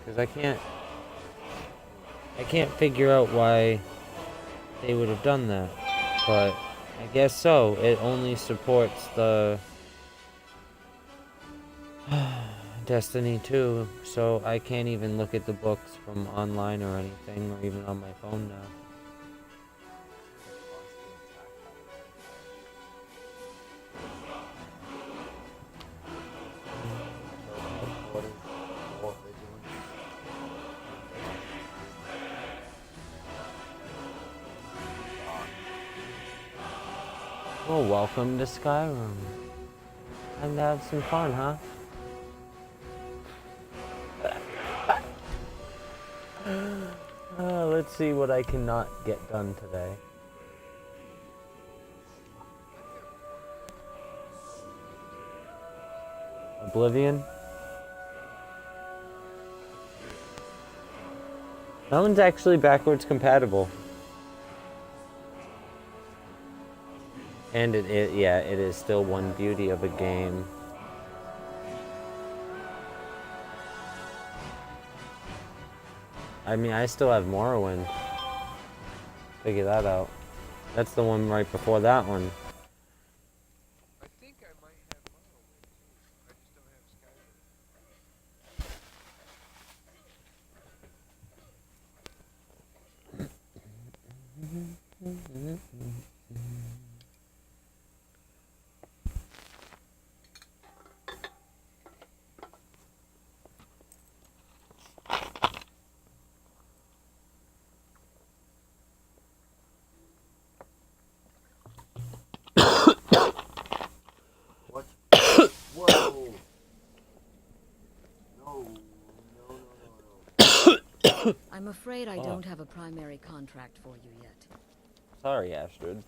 because I can't figure out why they would have done that, but I guess so. It only supports the Destiny 2, so I can't even look at the books from online or anything, or even on my phone now. Well, welcome to Skyrim. Time to have some fun, huh? Let's see what I cannot get done today. Oblivion? That one's actually backwards compatible. And it is still one beauty of a game. I mean, I still have Morrowind. Figure that out. That's the one right before that one. I think I might have Morrowind too. I just don't have Skyrim. I'm afraid I don't have a primary contract for you yet. Sorry, Astrid.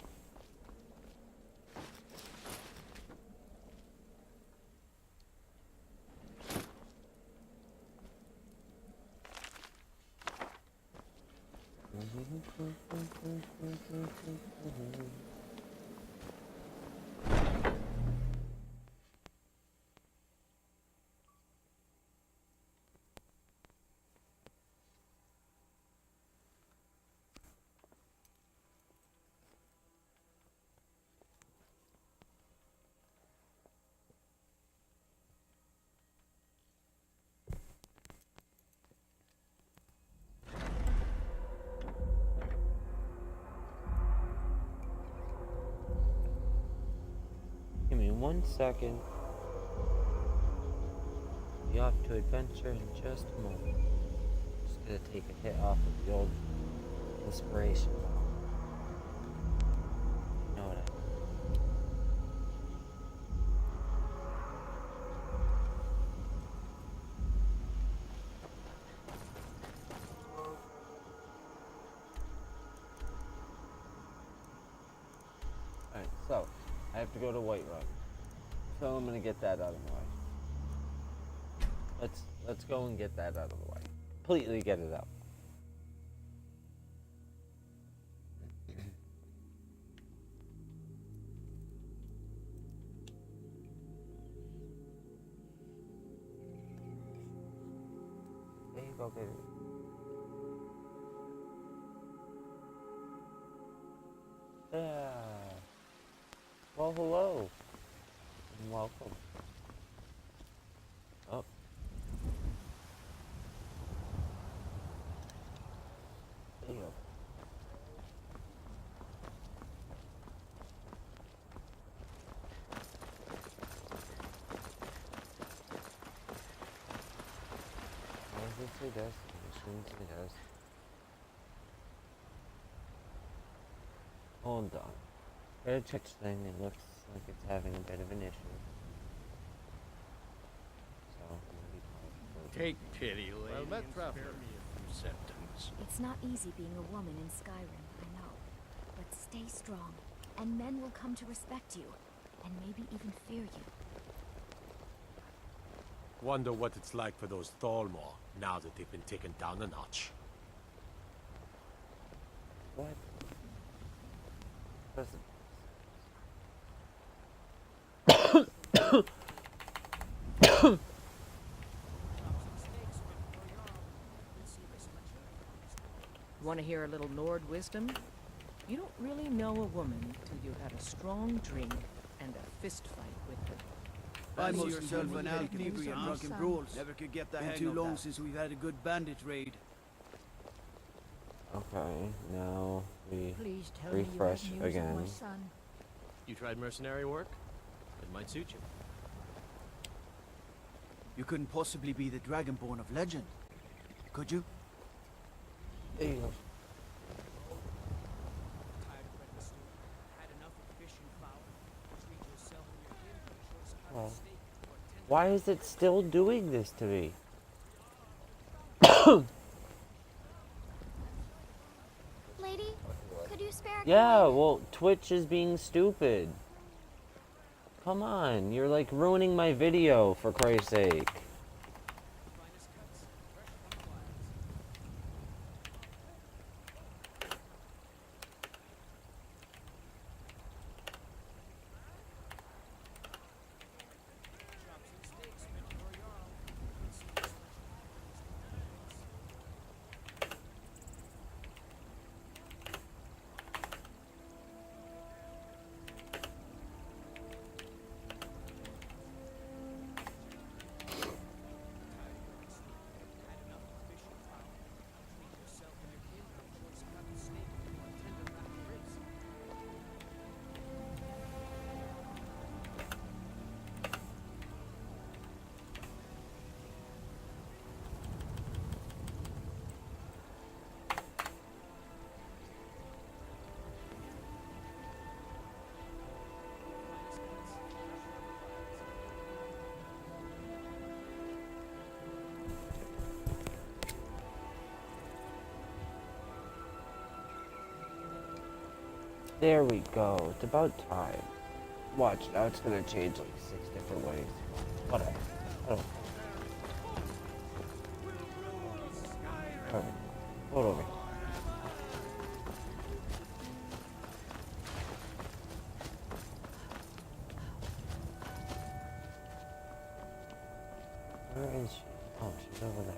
Give me 1 second. Be off to adventure in just a moment. Just gonna take a hit off of the old inspiration. You know what I mean. Alright, so I have to go to Whiterun. So I'm gonna get that out of the way. Let's go and get that out of the way. Completely get it out. There you go, baby. Yeah. Well, hello. And welcome. Oh. There you go. What does it say this? It shouldn't say this. Hold on. Got a touch thing, it looks like it's having a bit of an issue. So, I'm gonna be quiet. Take pity, lady, Well met, and traveler. spare me a few symptoms. It's not easy being a woman in Skyrim, I know. But stay strong, and men will come to respect you, and maybe even fear you. Wonder what it's like for those Thalmor, now that they've been taken down a notch. What? Doesn't. Want to hear a little Lord wisdom? You don't really know a woman till you've had a strong drink and a fist fight with her. I'm Fancy mostly yourself done an with out taking thievery and some drunken sun. brawls. Never could get the Been hang too of long that. since we've had a good bandit raid. Okay, now we Please tell refresh me you have news again. of my son. You tried mercenary work? It might suit you. You couldn't possibly be the Dragonborn of legend, could you? There you go. Oh. Why is it still doing this to me? Lady, could you spare a Yeah, coin? well, Twitch is being stupid. Come on, you're like ruining my video, for Christ's sake. There we go. It's about time. Watch, now it's gonna change like 6 different ways. Whatever. I don't care. Alright. Hold over. Where is she? Oh, she's over there.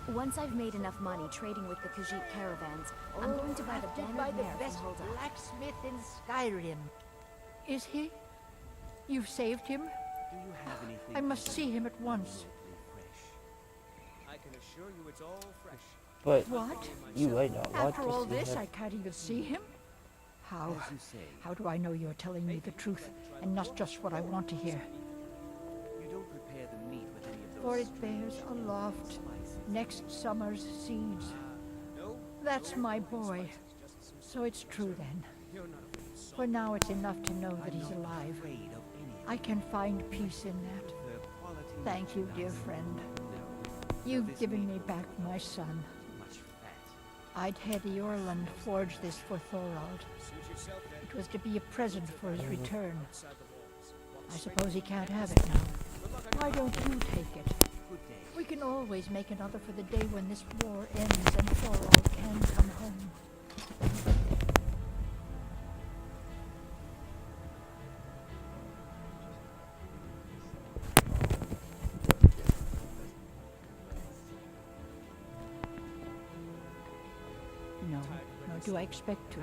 Once I've made enough money trading with the Khajiit caravans, I'm going to buy the Crafted banner by the mare from best Hulda. blacksmith in Skyrim. Is he? You've saved him? Do you have anything? I must see him at once. I can assure you it's all fresh. But What? you might not want After to all see this, that. I can't even see him? How? As you say, How do I know you're telling me the truth and not just what I want to hear? you don't prepare the meat with any of those For it strange bears aloft spices. next summer's seeds. No, That's my boy. So it's true then. For now, it's enough to know that he's alive. afraid of any I can find peace in that. the quality. Thank you, dear friend. No, You've given me back my son. much fat. I'd had Eorlund forge this for Thorald. It was to be a present for his return. I suppose he can't have it now. Why don't you take it? Good day. We can always make another for the day when this war ends and Thorald can come home. No, nor do I expect to.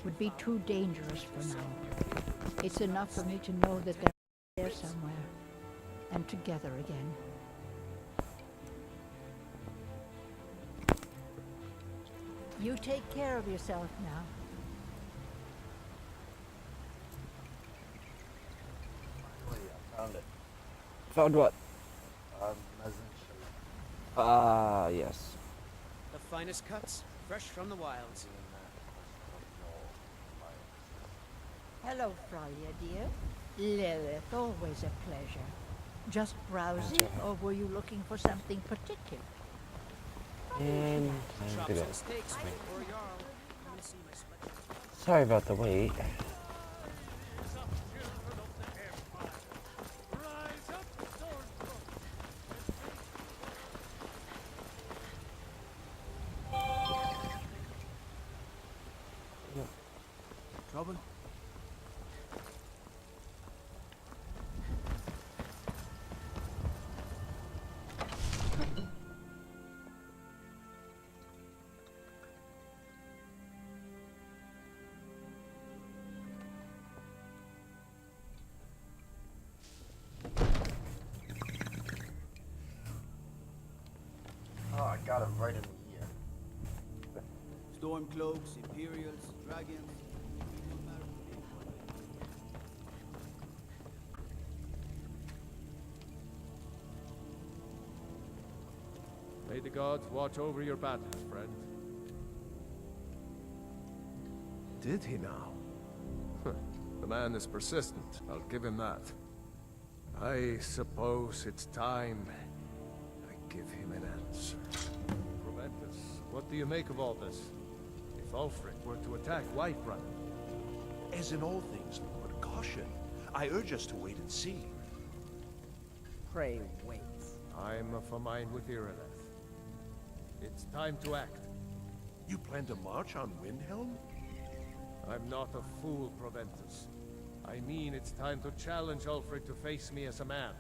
Would be too dangerous for now. It's enough for me to know that they're there somewhere, and together again. You take care of yourself now. Found what? Ah, yes. The finest cuts, fresh from the wilds. Hello, Fraulia, dear. Lilith, always a pleasure. Just browsing, or were you looking for something particular? And I'm Chops gonna. and steaks, or Jarl. Come and see my selection. Sorry about the wait. trouble? Oh, I got him right in the ear. Stormcloaks, Imperials, dragons. May the gods watch over your battles, friend. Did he now? The man is persistent, I'll give him that. I suppose it's time I give him an answer. Proventus, what do you make of all this? If Ulfric were to attack Whiterun, As in all things, Lord, caution. I urge us to wait and see. Pray wait. I'm of a mind with Irileth. It's time to act. You plan to march on Windhelm? I'm not a fool, Proventus. I mean it's time to challenge Ulfric to face me as a man.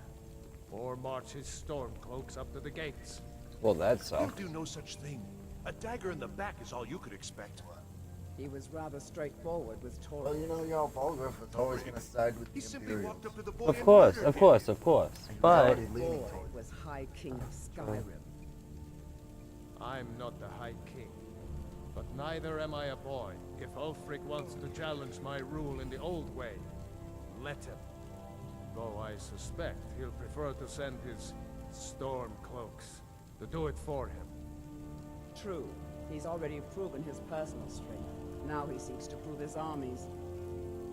Or march his stormcloaks up to the gates. Well, that You'll sucked. do no such thing. A dagger in the back is all you could expect. He was rather straightforward with Tor. Well, you know, y'all Bulgariff was always gonna side with He the simply Imperials. walked up to the boy Of and course, murdered of him. course, of course. And he was But already leaning Boy towards was High King of Skyrim. I'm not the High King. But neither am I a boy. If Ulfric wants to challenge my rule in the old way, let him. Though I suspect he'll prefer to send his stormcloaks to do it for him. True. He's already proven his personal strength. Now he seeks to prove his armies.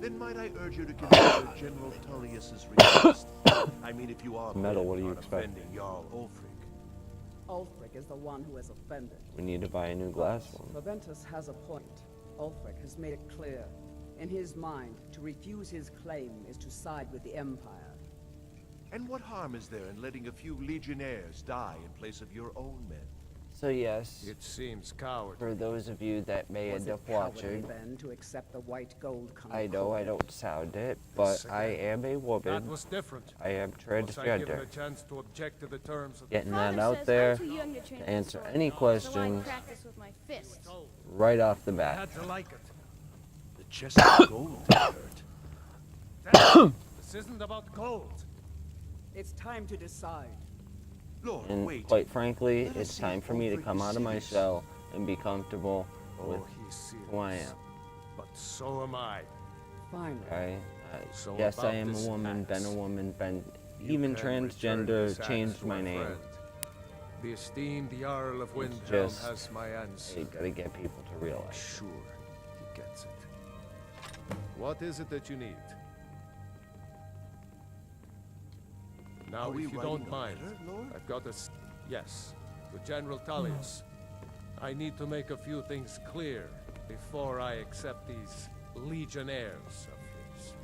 Then might I urge you to consider General Tullius's request? I mean, if you are Metal, bent what do you on expect? offending Jarl Ulfric. Ulfric is the one who has offended. we need to buy a new glass one. Proventus has a point. Ulfric has made it clear. In his mind, to refuse his claim is to side with the Empire. And what harm is there in letting a few legionnaires die in place of your own men? So yes, It seems cowardly. for those of you that may Was end it up cowardly watching, then to accept the white gold I know I don't sound it, but I am a That woman. was different. I am Was I given transgender. a chance to object to the terms of Getting Father that out says there I'm too young to train to with answer sword, any So I questions practice with my fists. right off the I bat. had to like it. The chest of gold, I heard. Damn, this isn't about gold. It's time to decide. Lord, And wait. quite frankly, Let us it's see time if for me to Ulfric come is out of my serious. shell and be comfortable with Oh, he's serious. who I am. But so am I. Finally. Okay? So Yes, I about am a this woman, been a axe. woman, been You even can return transgender, this axe changed to my a name. friend. The esteemed Jarl of Windhelm just- has my answer. You gotta get people to realize. Sure, he gets it. What is it that you need? Now, Are we if you writing don't a mind, letter, Lord? I've got yes, to General Tullius. I need to make a few things clear before I accept these legionnaires of his.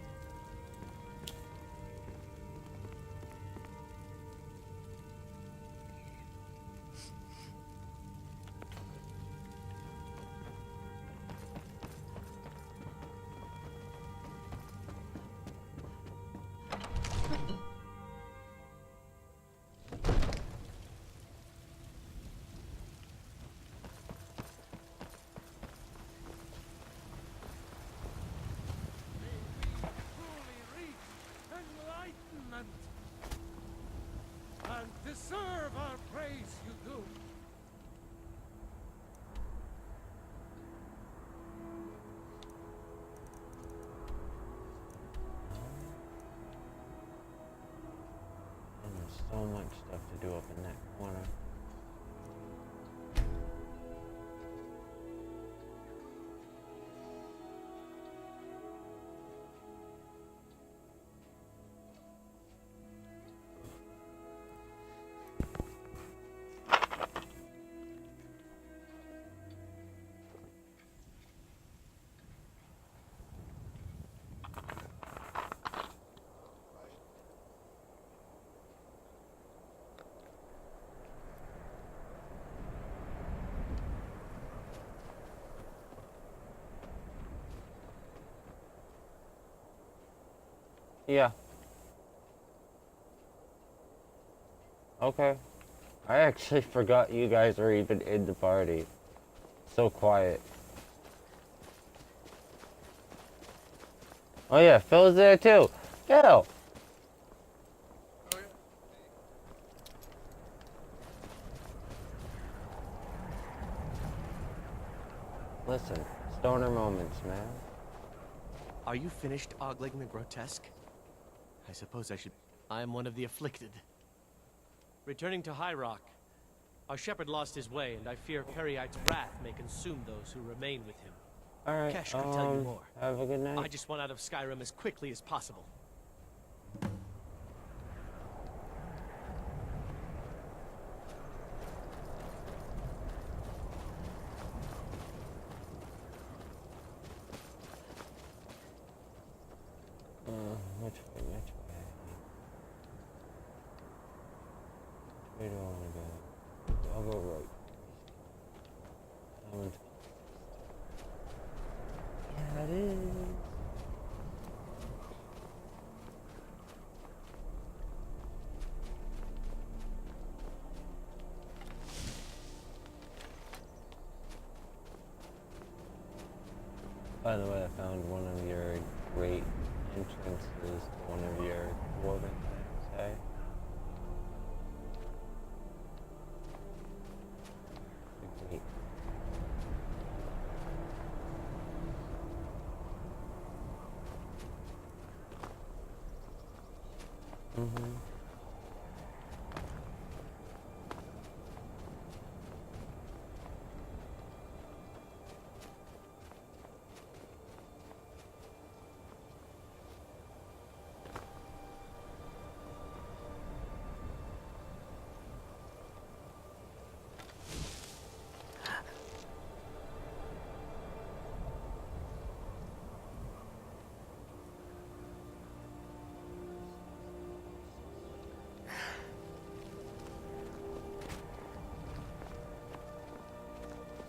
Truly reach enlightenment and deserve our praise you do. And there's so much stuff to do up in that corner. Yeah. Okay. I actually forgot you guys were even in the party. So quiet. Oh yeah, Phil's there too. Phil! Listen, stoner moments, man. Are you finished ogling the grotesque? I suppose I should... I am one of the afflicted. Returning to High Rock, our shepherd lost his way, and I fear Periite's wrath may consume those who remain with him. Alright, Kesh could tell you more. have a good night. I just want out of Skyrim as quickly as possible. Which way, which way? Where do I want to go? I'll go right. I want to... Yeah, it is. By the way, I found one of your great entrances to one of your dwarven things, hey? Great. Mm-hmm.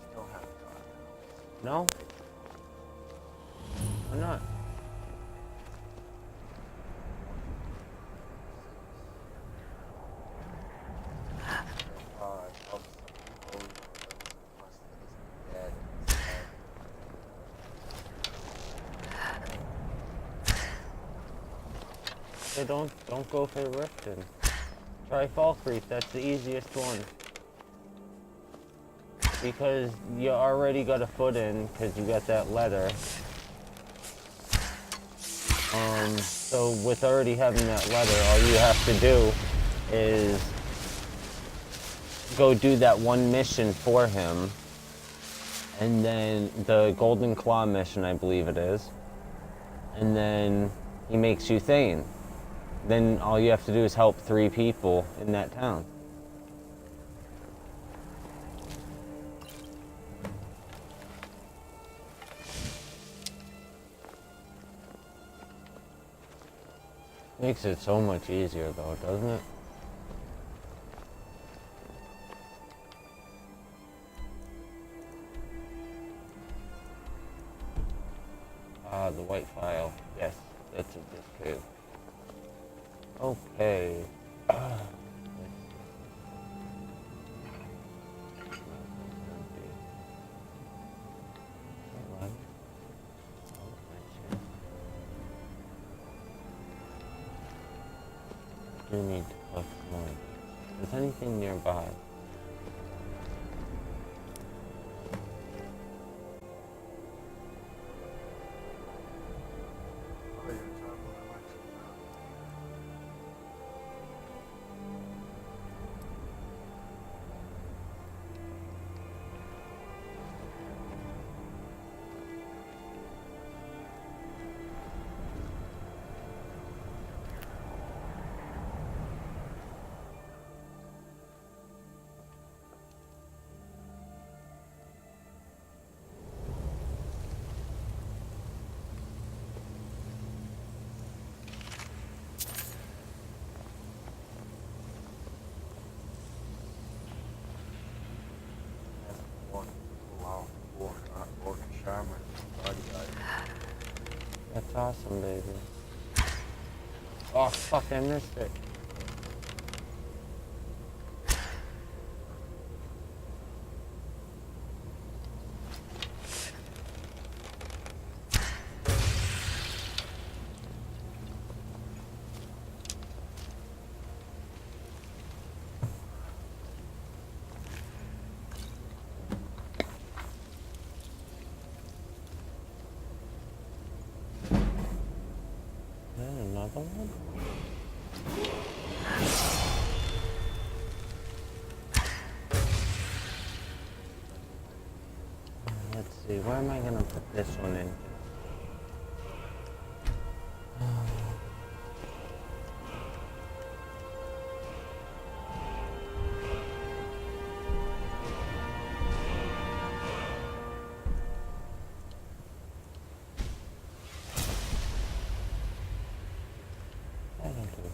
Still haven't gone. No? Why not? Hey, don't go for Riften. Try Fall Creek, that's the easiest one. Because you already got a foot in, because you got that letter. So with already having that letter, all you have to do is go do that one mission for him. And then the Golden Claw mission, I believe it is. And then he makes you Thane. Then all you have to do is help 3 people in that town. Makes it so much easier though, doesn't it? Ah, the white file. Yes, that's a disc cave. Okay. Do need to collect more. Is anything nearby? That's awesome, baby. Oh fuck, I missed it. Another one? Let's see, where am I gonna put this one in? That'll do.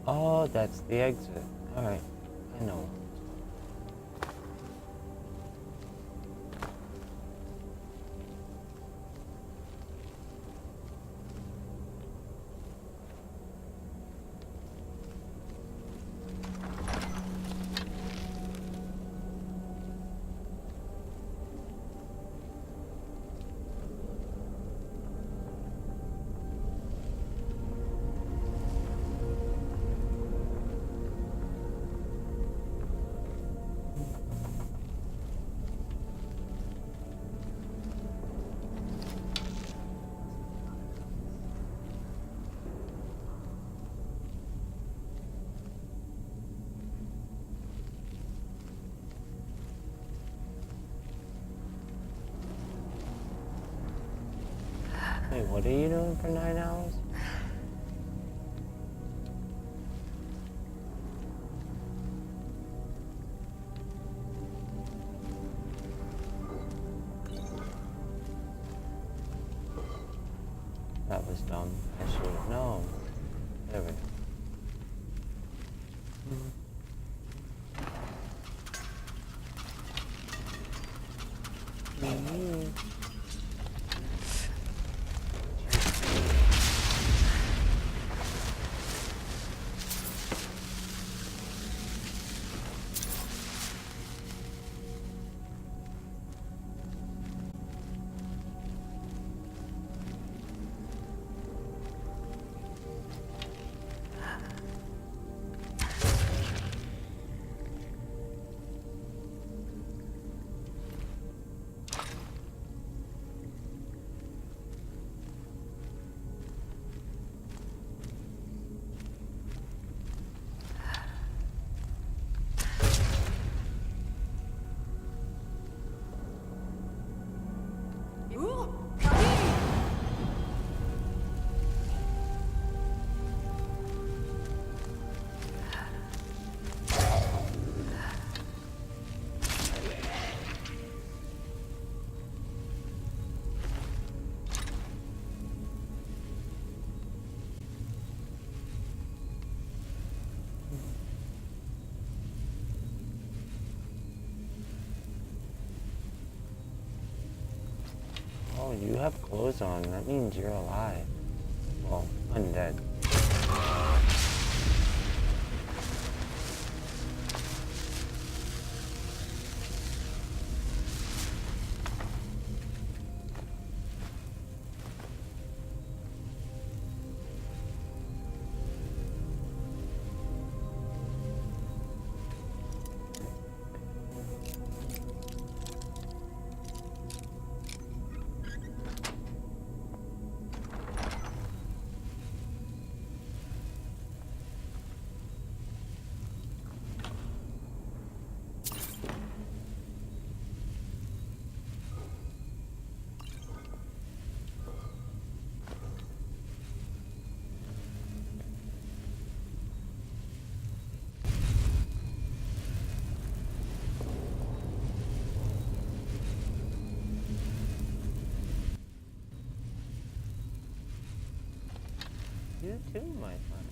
Oh, that's the exit. Alright, I know. Wait, what are you doing for 9 hours? That was dumb. I should have known. There we go. Oh, you have clothes on. That means you're alive. Well, undead. You too, my friend.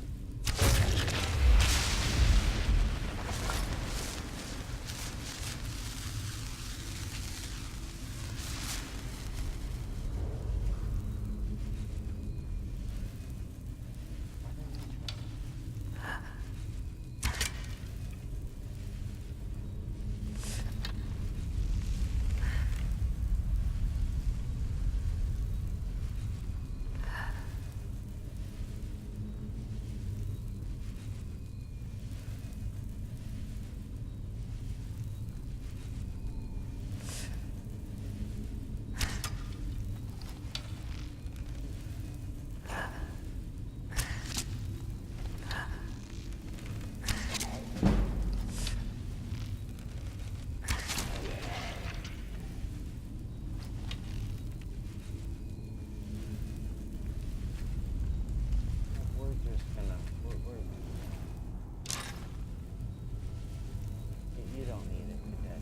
You don't need it today.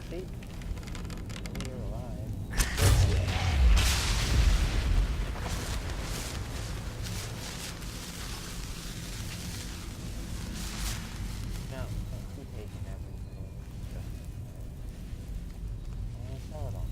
See? You're alive. No, don't keep taking everything. I want to sell it all.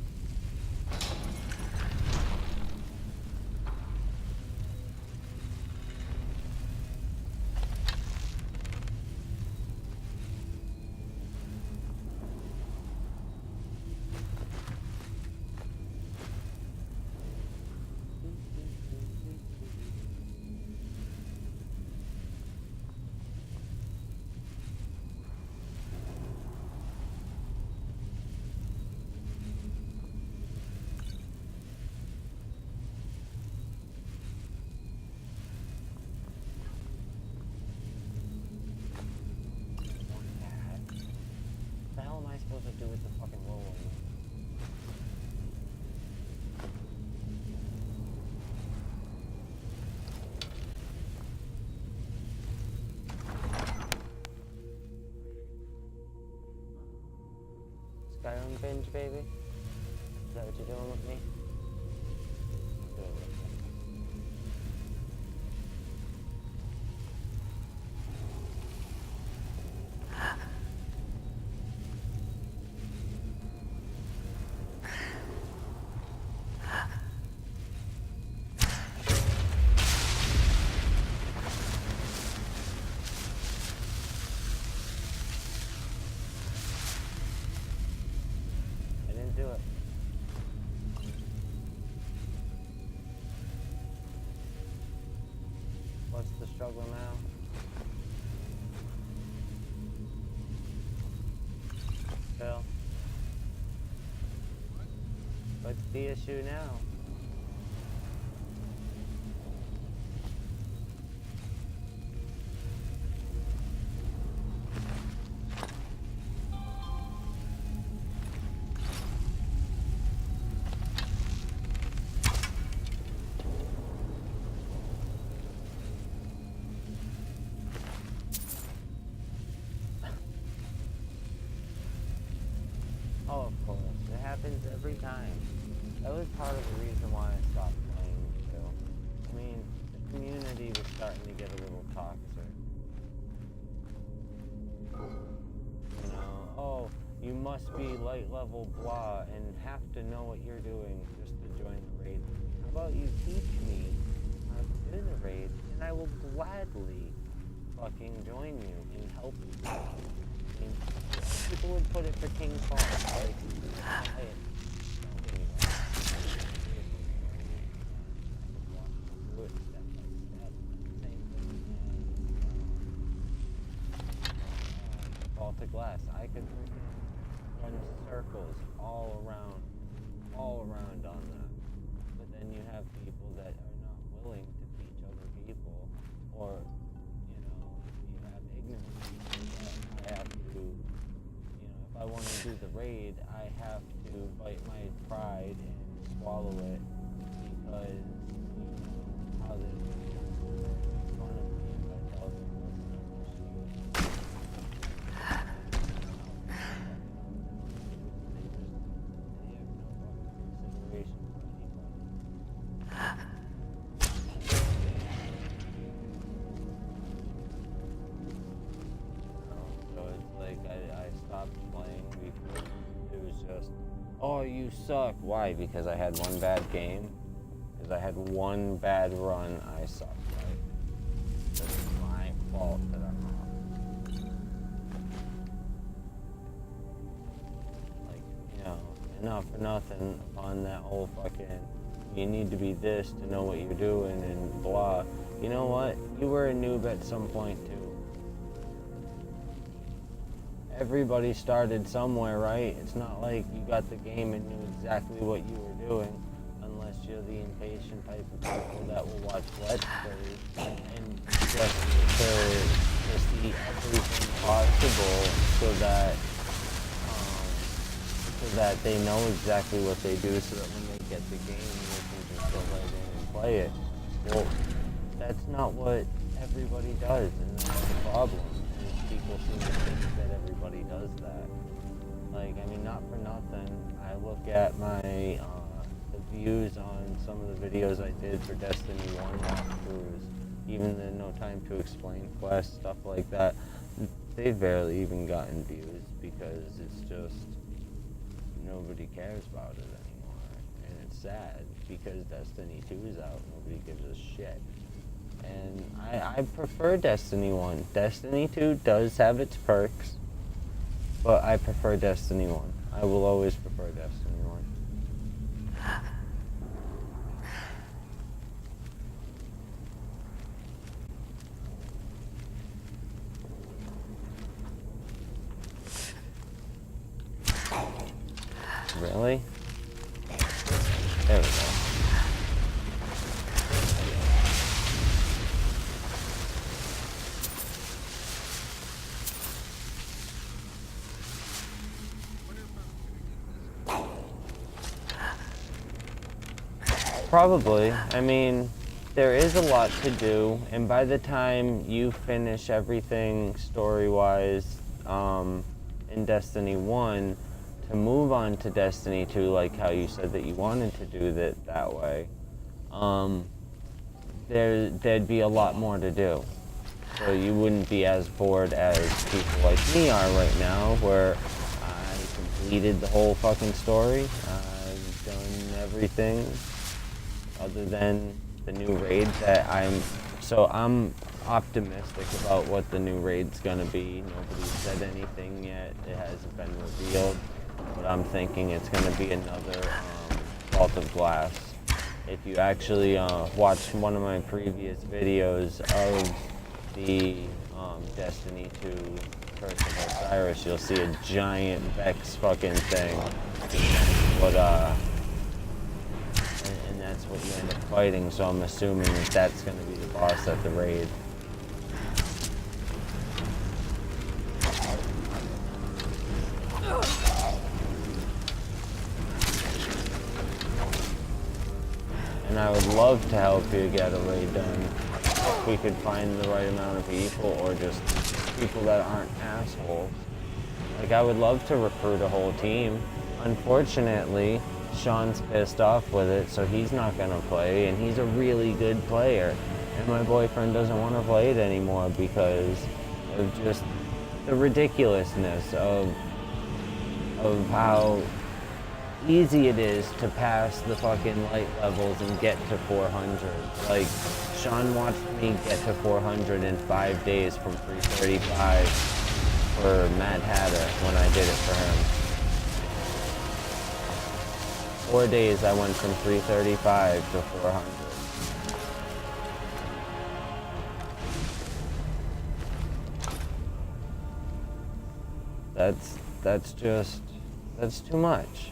What the hell am I supposed to do with the fucking roll? Skyrim binge, baby? Is that what you're doing with me? Do it with me. I didn't do it. What's the struggle now? Phil? What's the issue now? Oh, of course. It happens every time. That was part of the reason why I stopped playing too. I mean, the community was starting to get a little toxic. You know, oh, you must be light level blah and have to know what you're doing just to join the raid. How about you teach me how to do the raid, and I will gladly fucking join you and help you. I mean, people would put it for King's Fall. Like, hey, don't get me wrong. Do it step by step. Same thing as Baltic Glass. I could freaking run circles all around on that. But then you have people that are not willing to teach other people, or you have ignorant people that I have to, I want to do the raid, I have to bite my pride and swallow it because you know how they make fun of me if I tell them, listen, they have no fucking consideration for anybody. So it's like I stopped playing because it was just, oh, you suck. Why? Because I had one bad game. Because I had one bad run, I sucked. Right? That's my fault that I'm off. Like, you know, and not for nothing on that whole fucking, you need to be this to know what you're doing and blah. You know what? You were a noob at some point too. Everybody started somewhere, right? It's not like you got the game and knew exactly what you were doing, unless you're the impatient type of people that will watch Let's Plays and just to see everything possible so that they know exactly what they do, so that when they get the game, they can just go right in and play it. Well, that's not what everybody does, and that's the problem. People seem to think that everybody does that. Like, I mean, not for nothing, I look at my, the views on some of the videos I did for Destiny 1 walkthroughs, even the No Time to Explain quest, stuff like that, they've barely even gotten views because it's just, nobody cares about it anymore. And it's sad, because Destiny 2 is out, nobody gives a shit. And I prefer Destiny 1. Destiny 2 does have its perks, but I prefer Destiny 1. I will always prefer Destiny 1. Really? There we go. Probably. I mean, there is a lot to do, and by the time you finish everything story-wise in Destiny 1, to move on to Destiny 2, like how you said that you wanted to do that way, there'd be a lot more to do. So you wouldn't be as bored as people like me are right now, where I completed the whole fucking story. I've done everything other than the new raid that I'm optimistic about what the new raid's gonna be. Nobody's said anything yet. It hasn't been revealed, but I'm thinking it's gonna be another Vault of Glass. If you actually watch one of my previous videos of the Destiny 2 Curse of Osiris, you'll see a giant Vex fucking thing. But and that's what you end up fighting, so I'm assuming that that's going to be the boss at the raid. And I would love to help you get a raid done. If we could find the right amount of people, or just people that aren't assholes. Like, I would love to recruit a whole team. Unfortunately, Sean's pissed off with it, so he's not gonna play, and he's a really good player. And my boyfriend doesn't want to play it anymore because of just the ridiculousness of how easy it is to pass the fucking light levels and get to 400. Like, Sean watched me get to 400 in 5 days from 335 for Mad Hatter when I did it for him. 4 days I went from 335 to 400. That's too much.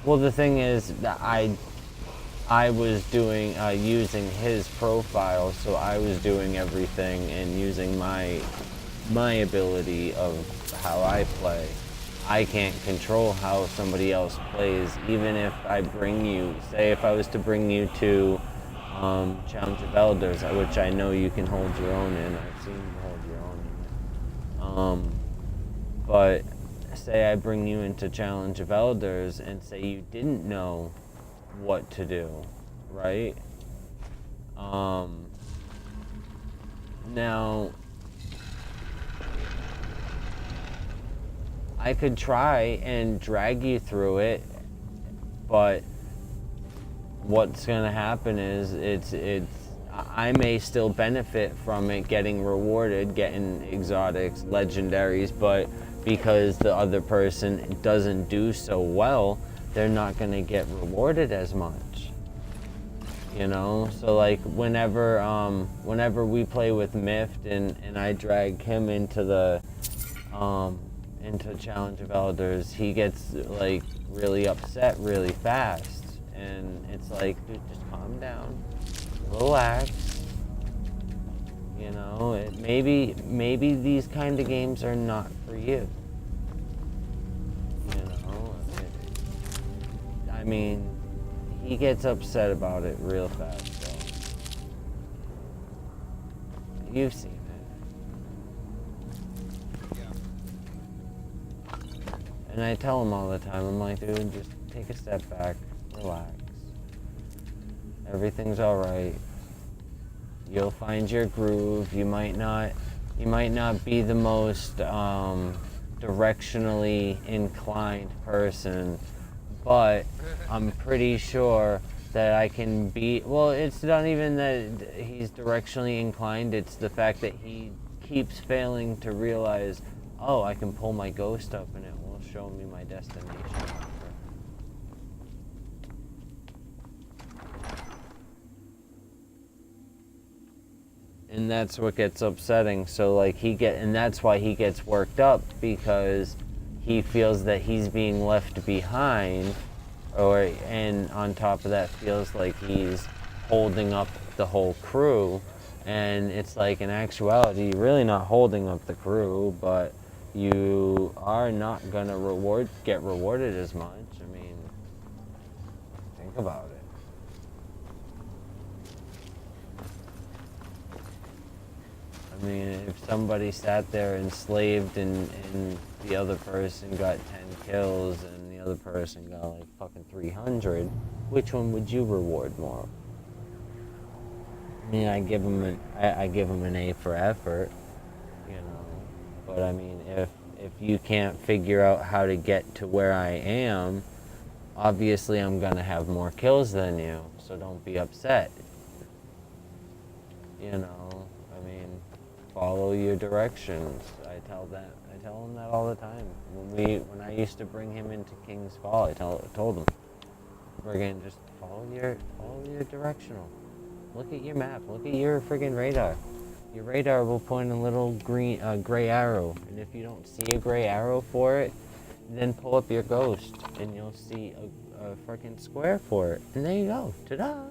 Well, the thing is that I was doing using his profile, so I was doing everything and using my ability of how I play. I can't control how somebody else plays, even if I bring you, say if I was to bring you to Challenge of Elders, which I know you can hold your own in. I've seen you hold your own in. But say I bring you into Challenge of Elders and say you didn't know what to do, right? Now, I could try and drag you through it, but what's gonna happen is I may still benefit from it, getting rewarded, getting exotics, legendaries, but because the other person doesn't do so well, they're not gonna get rewarded as much. You know, so like whenever we play with Mift and I drag him into the into Challenge of Elders, he gets like really upset really fast, and it's like, dude, just calm down, relax. You know, maybe these kind of games are not for you. You know, I mean, he gets upset about it real fast. So you've seen it. And I tell him all the time, I'm like, dude, just take a step back, relax. Everything's alright. You'll find your groove. You might not be the most directionally inclined person, but I'm pretty sure that I can be, well, it's not even that he's directionally inclined, it's the fact that he keeps failing to realize, oh, I can pull my ghost up and it will show me my destination. And that's what gets upsetting. So like and that's why he gets worked up, because he feels that he's being left behind, and on top of that feels like he's holding up the whole crew. And it's like, in actuality, you're really not holding up the crew, but you are not gonna get rewarded as much. I mean, think about it. I mean, if somebody sat there enslaved and the other person got 10 kills and the other person got like fucking 300, which one would you reward more? I mean, I give him an A for effort, you know. But I mean, if you can't figure out how to get to where I am, obviously I'm gonna have more kills than you, so don't be upset. You know, I mean, follow your directions. I tell him that all the time. When I used to bring him into King's Fall, I told him, friggin' just follow your directional. Look at your map. Look at your friggin' radar. Your radar will point a little gray arrow, and if you don't see a gray arrow for it, then pull up your ghost, and you'll see a friggin' square for it. And there you go. Ta-da!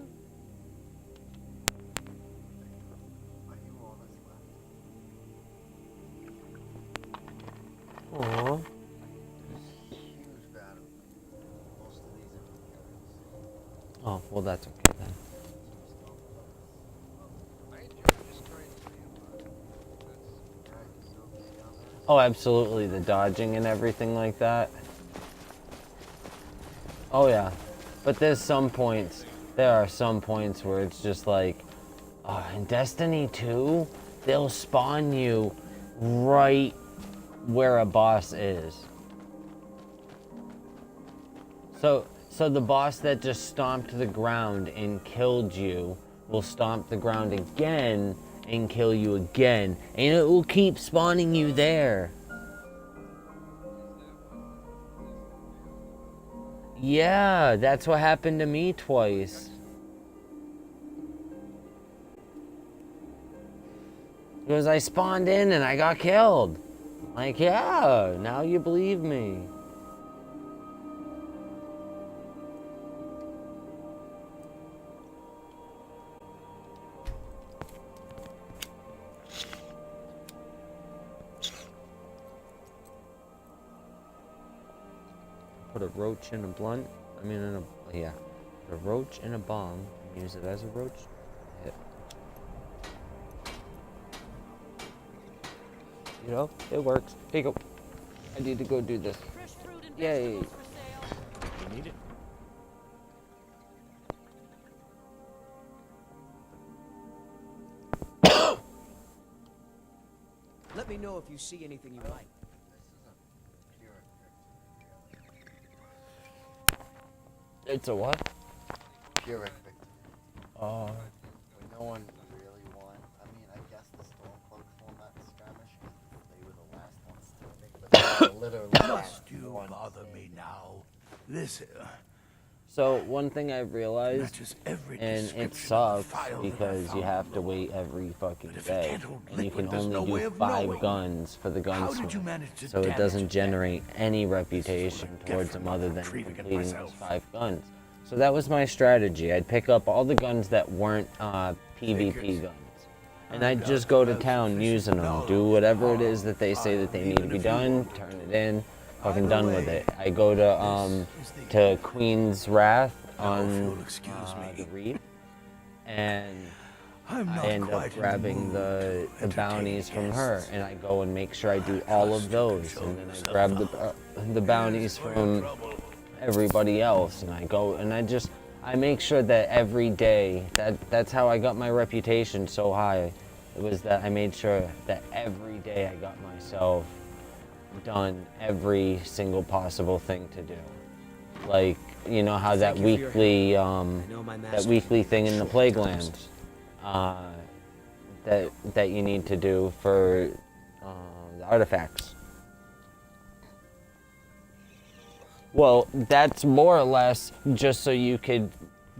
Aww. Oh, well, that's okay then. Oh, absolutely, the dodging and everything like that. Oh yeah, but there are some points where it's just like, in Destiny 2, they'll spawn you right where a boss is. So the boss that just stomped the ground and killed you will stomp the ground again and kill you again, and it will keep spawning you there. Yeah, that's what happened to me twice. Because I spawned in and I got killed. Like, yeah, now you believe me. put a roach in a blunt. I mean, yeah, put a roach in a bong and use it as a roach hit. You know, it works. Here you go. I need to go do this. Yay. You need it. Let me know if you see anything you like. It's a what? Pyrrhic victory. Oh. No one really won. I mean, I guess the Stormcloaks won that skirmish because they were the last ones standing, but they literally Must you bother me now? Listen. So one thing I've realized, and it sucks because you have to wait every fucking day, and you can only do 5 guns for the gunsmith, so it doesn't generate any reputation towards them other than completing those 5 guns. So that was my strategy. I'd pick up all the guns that weren't PvP guns, and I'd just go to town using them, do whatever it is that they say that they need to be done, turn it in, fucking done with it. I go to Queen's Wrath on the Reef, and I end up grabbing the bounties from her, and I go and make sure I do all of those, and then I grab the bounties from everybody else, and I go and I make sure that every day, that's how I got my reputation so high. It was that I made sure that every day I got myself done every single possible thing to do. Like, you know how that weekly thing in the Plague Lands that you need to do for the artifacts. Well, that's more or less just so you could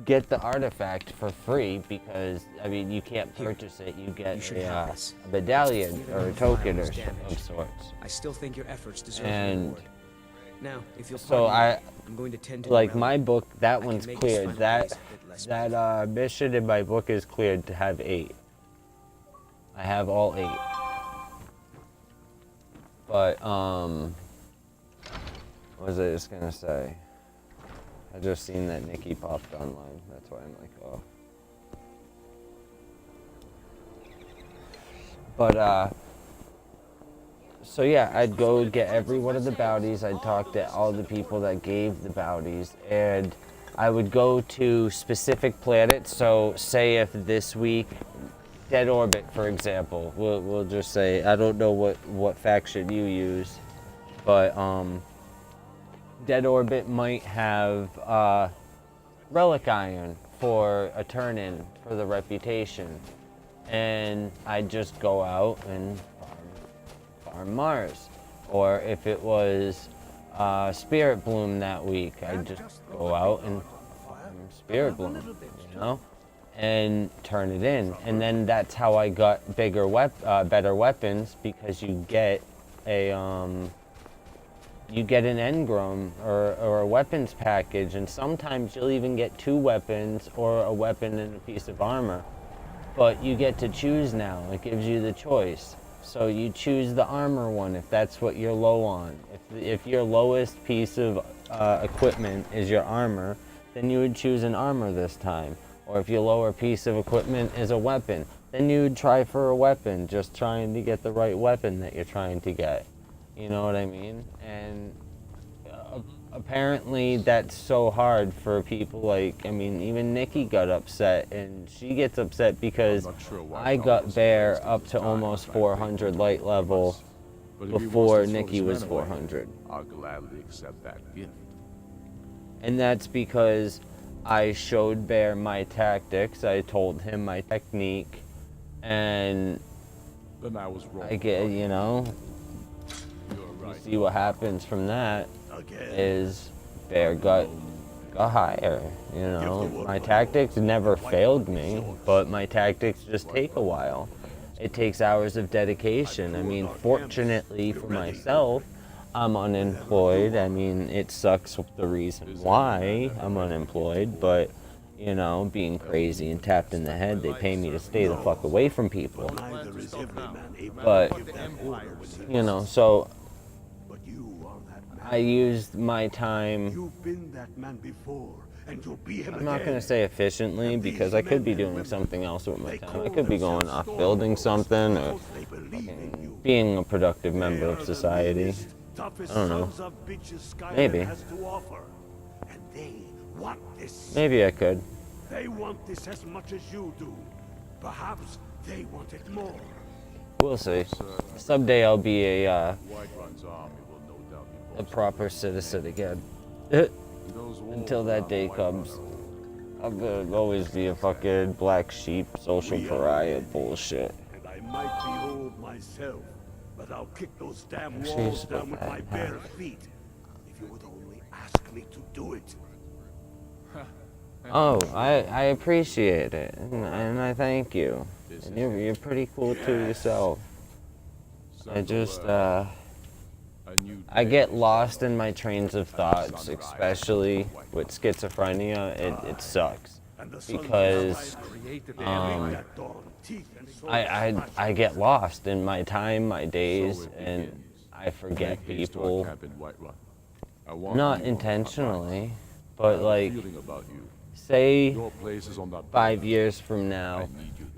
get the artifact for free, because I mean you can't purchase it. You get a medallion or a token or of sorts. I still think your efforts deserve and now, if you'll so I'm going to tend to like my book. That one's cleared. That mission in my book is cleared to have 8. I have all 8. But what was I just gonna say? I just seen that Nikki popped online. That's why I'm like, oh. But so yeah, I'd go get every one of the bounties. I'd talk to all the people that gave the bounties, and I would go to specific planets. So say if this week, Dead Orbit, for example, we'll just say, I don't know what faction you use, but Dead Orbit might have Relic Iron for a turn-in for the reputation, and I'd just go out and farm Mars. Or if it was Spirit Bloom that week, I'd just go out and farm Spirit Bloom, you know, and turn it in. And then that's how I got better weapons, because you get an engram or a weapons package, and sometimes you'll even get 2 weapons or a weapon and a piece of armor. But you get to choose now. It gives you the choice. So you choose the armor one if that's what you're low on. If your lowest piece of equipment is your armor, then you would choose an armor this time. Or if your lower piece of equipment is a weapon, then you would try for a weapon, just trying to get the right weapon that you're trying to get. You know what I mean? And apparently that's so hard for people like, I mean, even Nikki got upset, and she gets upset because I got Bear up to almost 400 light level before Nikki was 400. I'll gladly accept that gift. And that's because I showed Bear my tactics, I told him my technique, and Then I was wrong. I get, you know, you see what happens from that is Bear got higher, you know. My tactics never failed me, but my tactics just take a while. It takes hours of dedication. I mean, fortunately for myself, I'm unemployed. I mean, it sucks the reason why I'm unemployed, but, you know, being crazy and tapped in the head, they pay me to stay the fuck away from people. But, you know, so I used my time. You've been that man before, and you'll be him I'm not again. going to say efficiently because I could be doing something else with my time. I could be going off building something or fucking being a productive member of society. I don't know. Maybe. Maybe I could. They want this as much as you do. Perhaps they want it more. We'll see. Someday I'll be a proper citizen again. Until that day comes, I'm gonna always be a fucking black sheep, social pariah bullshit. And I might be old myself, but I'll kick those damn Actually, walls it's about down with that my now. bare feet. If you would only ask me to do it. Oh, I appreciate it, and I thank you. And you're pretty cool too yourself. I just, I get lost in my trains of thoughts, especially with schizophrenia. It sucks because I get lost in my time, my days, and I forget people. Not intentionally, but like, say 5 years from now,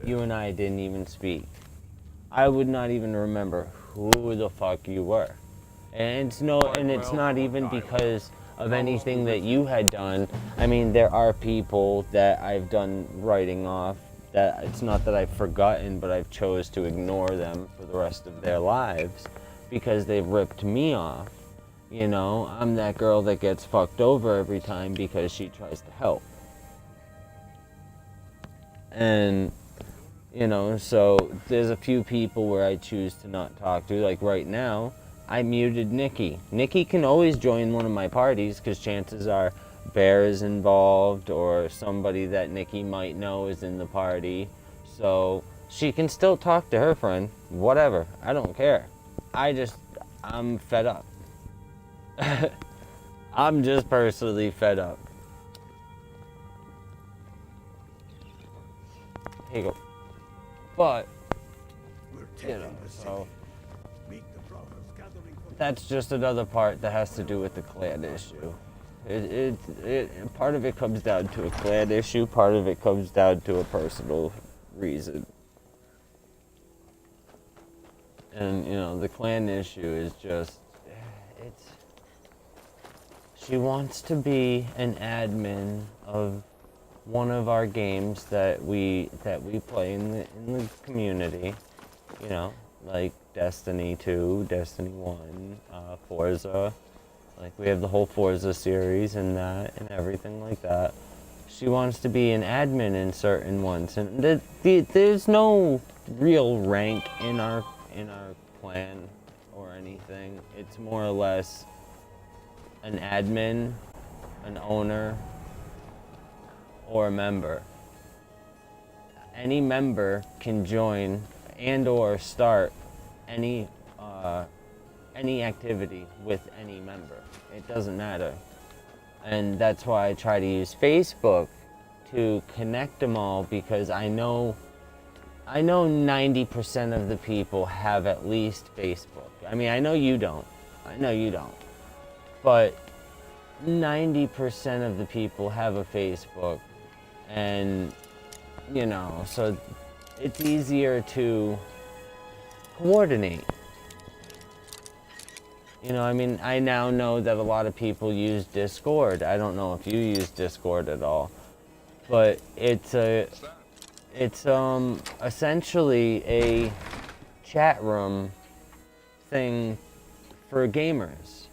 you and I didn't even speak. I would not even remember who the fuck you were. And it's not even because of anything that you had done. I mean, there are people that I've done writing off that it's not that I've forgotten, but I've chose to ignore them for the rest of their lives because they've ripped me off. You know, I'm that girl that gets fucked over every time because she tries to help. And, you know, so there's a few people where I choose to not talk to. Like right now, I muted Nikki. Nikki can always join one of my parties because chances are Bear is involved or somebody that Nikki might know is in the party. So she can still talk to her friend. Whatever. I don't care. I'm fed up. I'm just personally fed up. Here you go. But, you know, so that's just another part that has to do with the clan issue. Part of it comes down to a clan issue, part of it comes down to a personal reason. And, you know, the clan issue is just, she wants to be an admin of one of our games that we play in the community, you know, like Destiny 2, Destiny 1, Forza. Like we have the whole Forza series and that and everything like that. She wants to be an admin in certain ones, and there's no real rank in our clan or anything. It's more or less an admin, an owner, or a member. Any member can join and or start any activity with any member. It doesn't matter. And that's why I try to use Facebook to connect them all, because I know 90% of the people have at least Facebook. I mean, I know you don't. But 90% of the people have a Facebook, and, you know, so it's easier to coordinate. You know, I mean, I now know that a lot of people use Discord. I don't know if you use Discord at all, but it's essentially a chat room thing for gamers.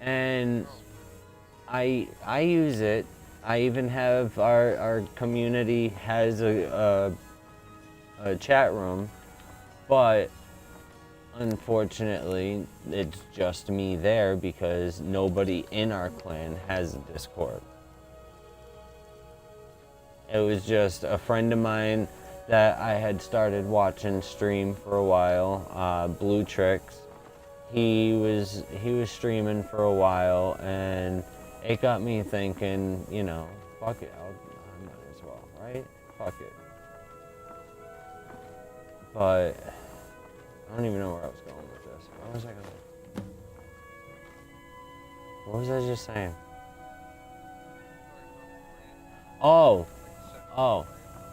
And I use it. I even have our community has a chat room, but unfortunately it's just me there because nobody in our clan has a Discord. It was just a friend of mine that I had started watching stream for a while, Blue Tricks. He was streaming for a while, and it got me thinking, you know, fuck it, I might as well, right? Fuck it. But I don't even know where I was going with this. What was I going? What was I just saying? Oh,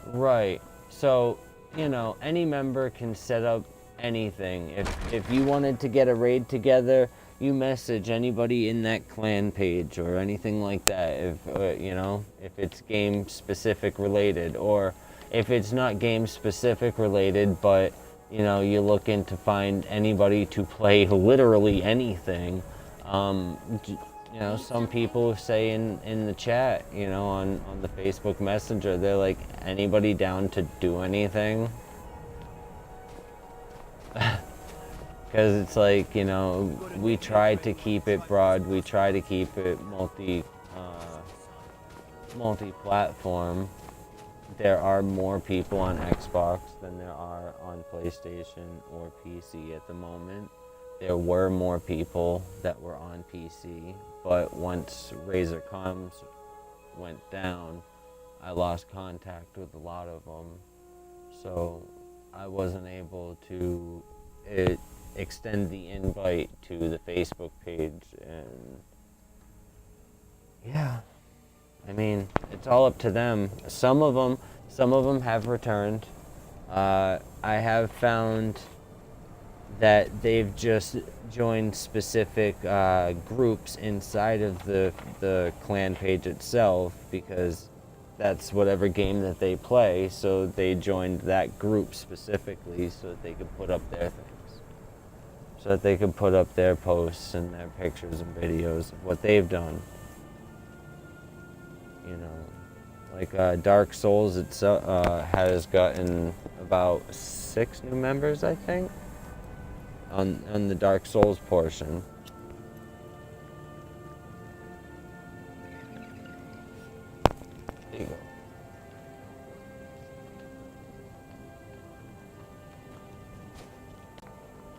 right. So, you know, any member can set up anything. If you wanted to get a raid together, you message anybody in that clan page or anything like that. If you know, if it's game specific related, or if it's not game specific related, but you know, you're looking to find anybody to play literally anything. You know, some people say in the chat, you know, on the Facebook Messenger, they're like, anybody down to do anything? Because it's like, you know, we try to keep it broad, we try to keep it multi-platform. There are more people on Xbox than there are on PlayStation or PC at the moment. There were more people that were on PC, but once Razer Comms went down, I lost contact with a lot of them. So I wasn't able to extend the invite to the Facebook page, and yeah, I mean, it's all up to them. Some of them have returned. I have found that they've just joined specific groups inside of the clan page itself, because that's whatever game that they play, so they joined that group specifically so that they could put up their things. So that they could put up their posts and their pictures and videos of what they've done. You know, like Dark Souls itself has gotten about 6 new members, I think, on the Dark Souls portion. There you go.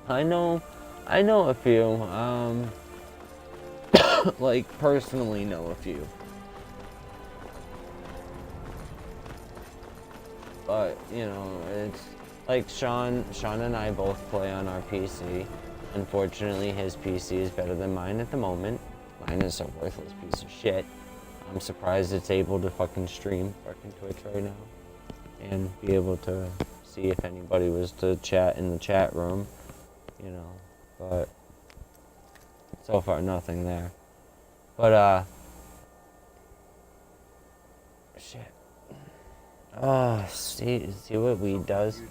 I know a few, like personally know a few. But, you know, it's like Sean and I both play on our PC. Unfortunately, his PC is better than mine at the moment. Mine is a worthless piece of shit. I'm surprised it's able to fucking stream fucking Twitch right now and be able to see if anybody was to chat in the chat room, you know, but so far nothing there. But shit. Oh, see what weed does?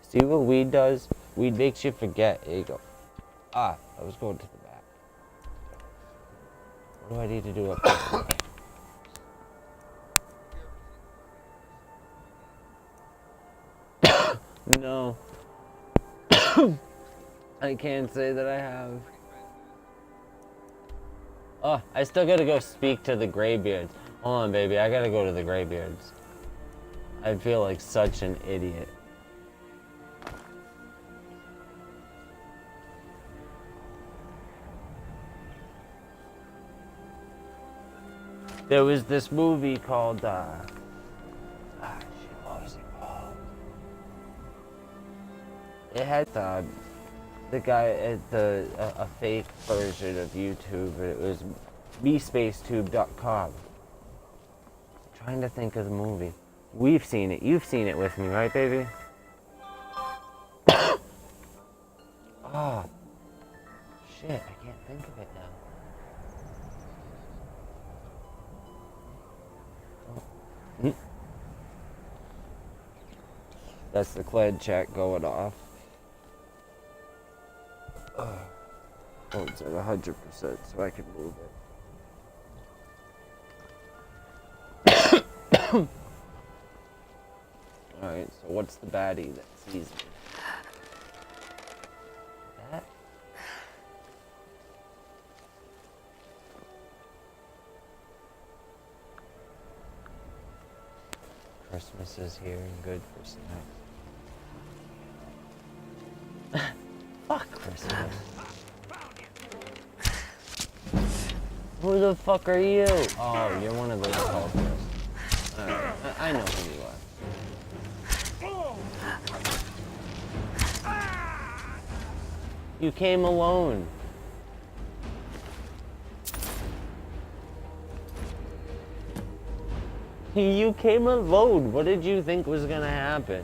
See what weed does? Weed makes you forget. There you go. I was going to the back. What do I need to do up here? No. I can't say that I have. Oh, I still gotta go speak to the Greybeards. Hold on, baby. I gotta go to the Greybeards. I feel like such an idiot. There was this movie called, what was it called? It had the guy at a fake version of YouTube. It was mespacetube.com. Trying to think of the movie. We've seen it. You've seen it with me, right, baby? Oh, shit! I can't think of it now. That's the clan chat going off. Phone's at 100%, so I can move it. Alright, so what's the baddie that sees me? That? Christmas is here and good for snacks. Fuck Christmas. Who the fuck are you? Oh, you're one of those cultists. Alright, I know who you are. You came alone. You came alone. What did you think was gonna happen?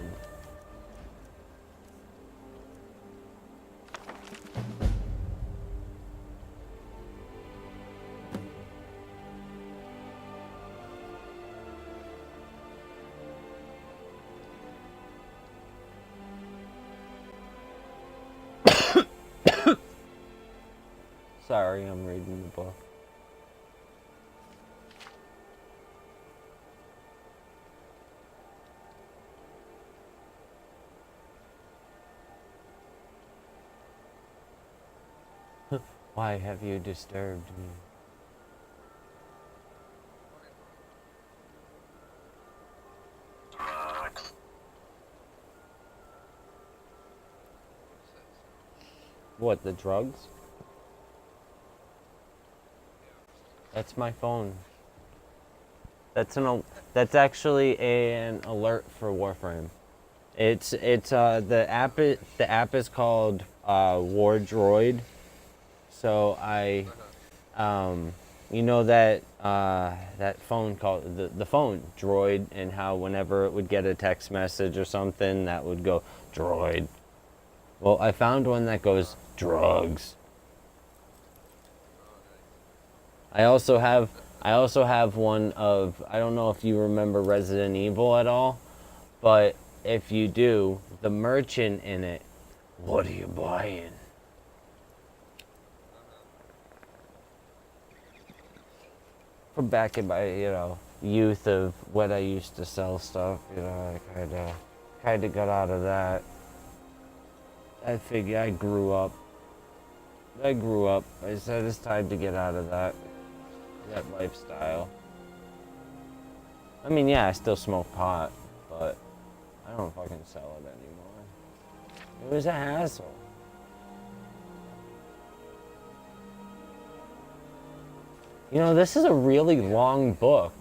Sorry, I'm reading the book. Why have you disturbed me? What, the drugs? That's my phone. That's actually an alert for Warframe. The app is called War Droid. So you know that that phone called the phone Droid, and how whenever it would get a text message or something that would go Droid. Well, I found one that goes drugs. I also have one of, I don't know if you remember Resident Evil at all, but if you do, the merchant in it, what are you buying? From back in my, youth of when I used to sell stuff, I kinda got out of that. I figure I grew up. I said it's time to get out of that lifestyle. I mean, yeah, I still smoke pot, but I don't fucking sell it anymore. It was a hassle. This is a really long book.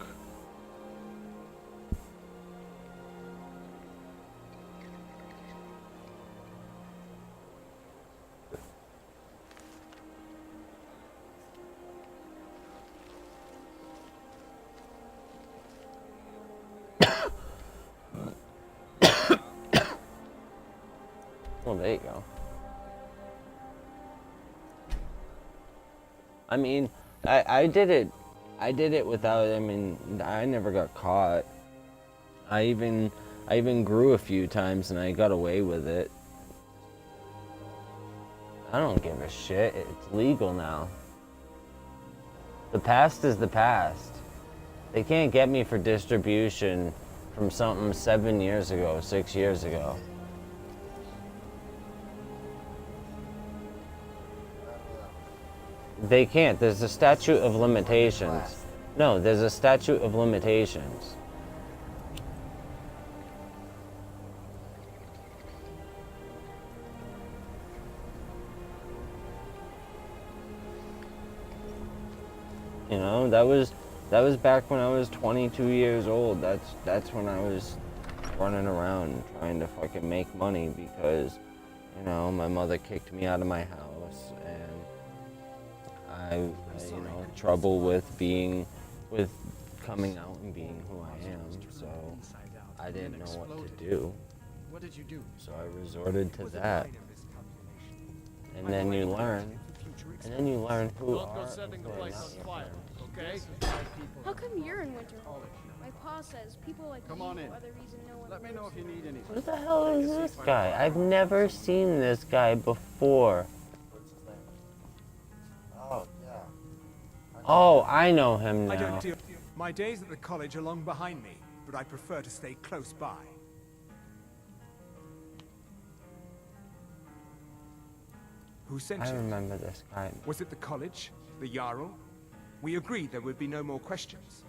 Well, there you go. I mean, I did it without, I never got caught. I even grew a few times and I got away with it. I don't give a shit. It's legal now. The past is the past. They can't get me for distribution from something 7 years ago, 6 years ago. They can't. There's a statute of limitations. No, there's a statute of limitations. That was back when I was 22 years old. That's when I was running around trying to fucking make money because, my mother kicked me out of my house and I trouble with coming out and being who I am, so I didn't know what to do. What did you do? So I resorted to that. And then you learn. And then you learn who Don't go are setting the and place who on are fire, okay? How come you're in winter? My pa says people like you are the reason no one. Let me know if you need anything. Who the hell is this guy? I've never seen this guy before. What's his name? Oh, yeah. Oh, I know him I now. don't do. My days at the college are long behind me, but I prefer to stay close by. Who sent I you? remember this guy. Was it the college? The Jarl? We agreed there would be no more questions.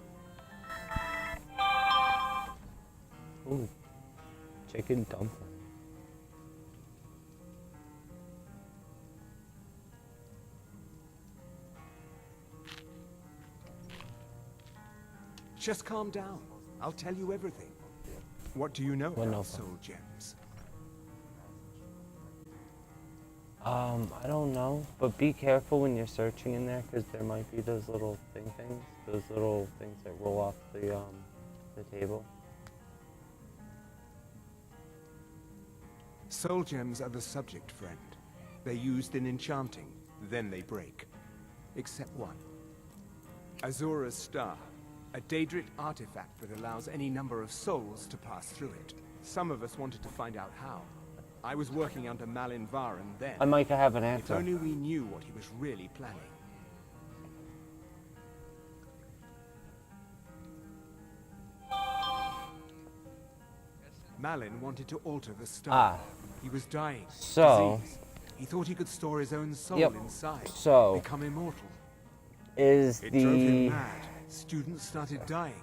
Ooh, chicken dumpling. Just calm down. I'll tell you everything. What do you know Well, no about fun. soul gems? I don't know, but be careful when you're searching in there, because there might be those little things, those little things that roll off the table. Soul gems are the subject, friend. They're used in enchanting, then they break. Except one. Azura's Star, a Daedric artifact that allows any number of souls to pass through it. Some of us wanted to find out how. I was working under Malin Varen then. I might have an If answer. only we knew what he was really planning. Malin wanted to alter the star. He was dying. So, disease. He thought he could store his own soul inside. So, become immortal. Is It drove him the mad. Students started dying.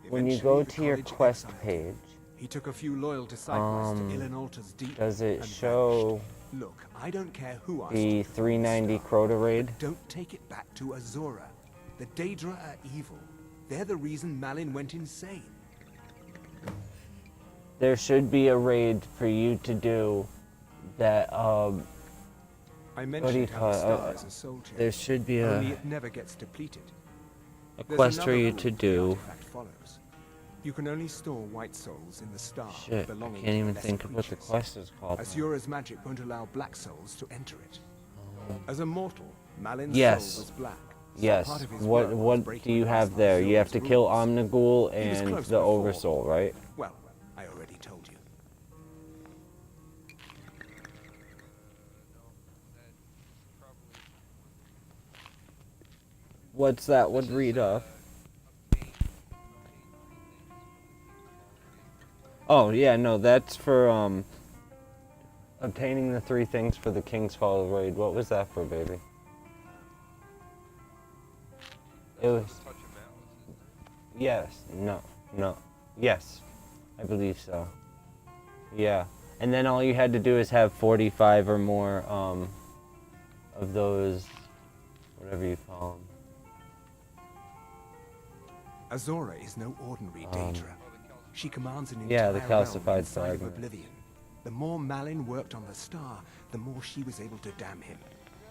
when you Eventually, go the to your college quest exiled. page, He took a few loyal disciples to Ilinalta's deep. does it and show vanished. Look, I don't care who asked the you 390 Crota raid? Don't take it back to Azura. The Daedra are evil. They're the reason Malin went insane. There should be a raid for you to do that, I what do you mentioned how call the it? star is a soul gem. There should be Only a it never gets depleted. There's quest for another you rule to the do. artifact follows. You can only store white souls in the star Shit, I belonging can't to even lesser think of what the creatures. quest is called. now. Azura's magic won't allow black souls to enter it. As a mortal, Malin's Yes. soul was black. so Yes. part of his What work was what breaking do you the have last there? You have Azura's to kill rules. Omnigul He was and close the before. Oversoul, right? Well, I already told you. What's that one read off? Oh yeah, no, that's for obtaining the 3 things for the King's Fall raid. What was that for, baby? It was. Yes. No. Yes. I believe so. Yeah. And then all you had to do is have 45 or more of those, whatever you call them. Azura is no ordinary Daedra. She commands an Yeah, entire the calcified realm inside of fragment. Oblivion. The more Malin worked on the star, the more she was able to damn him.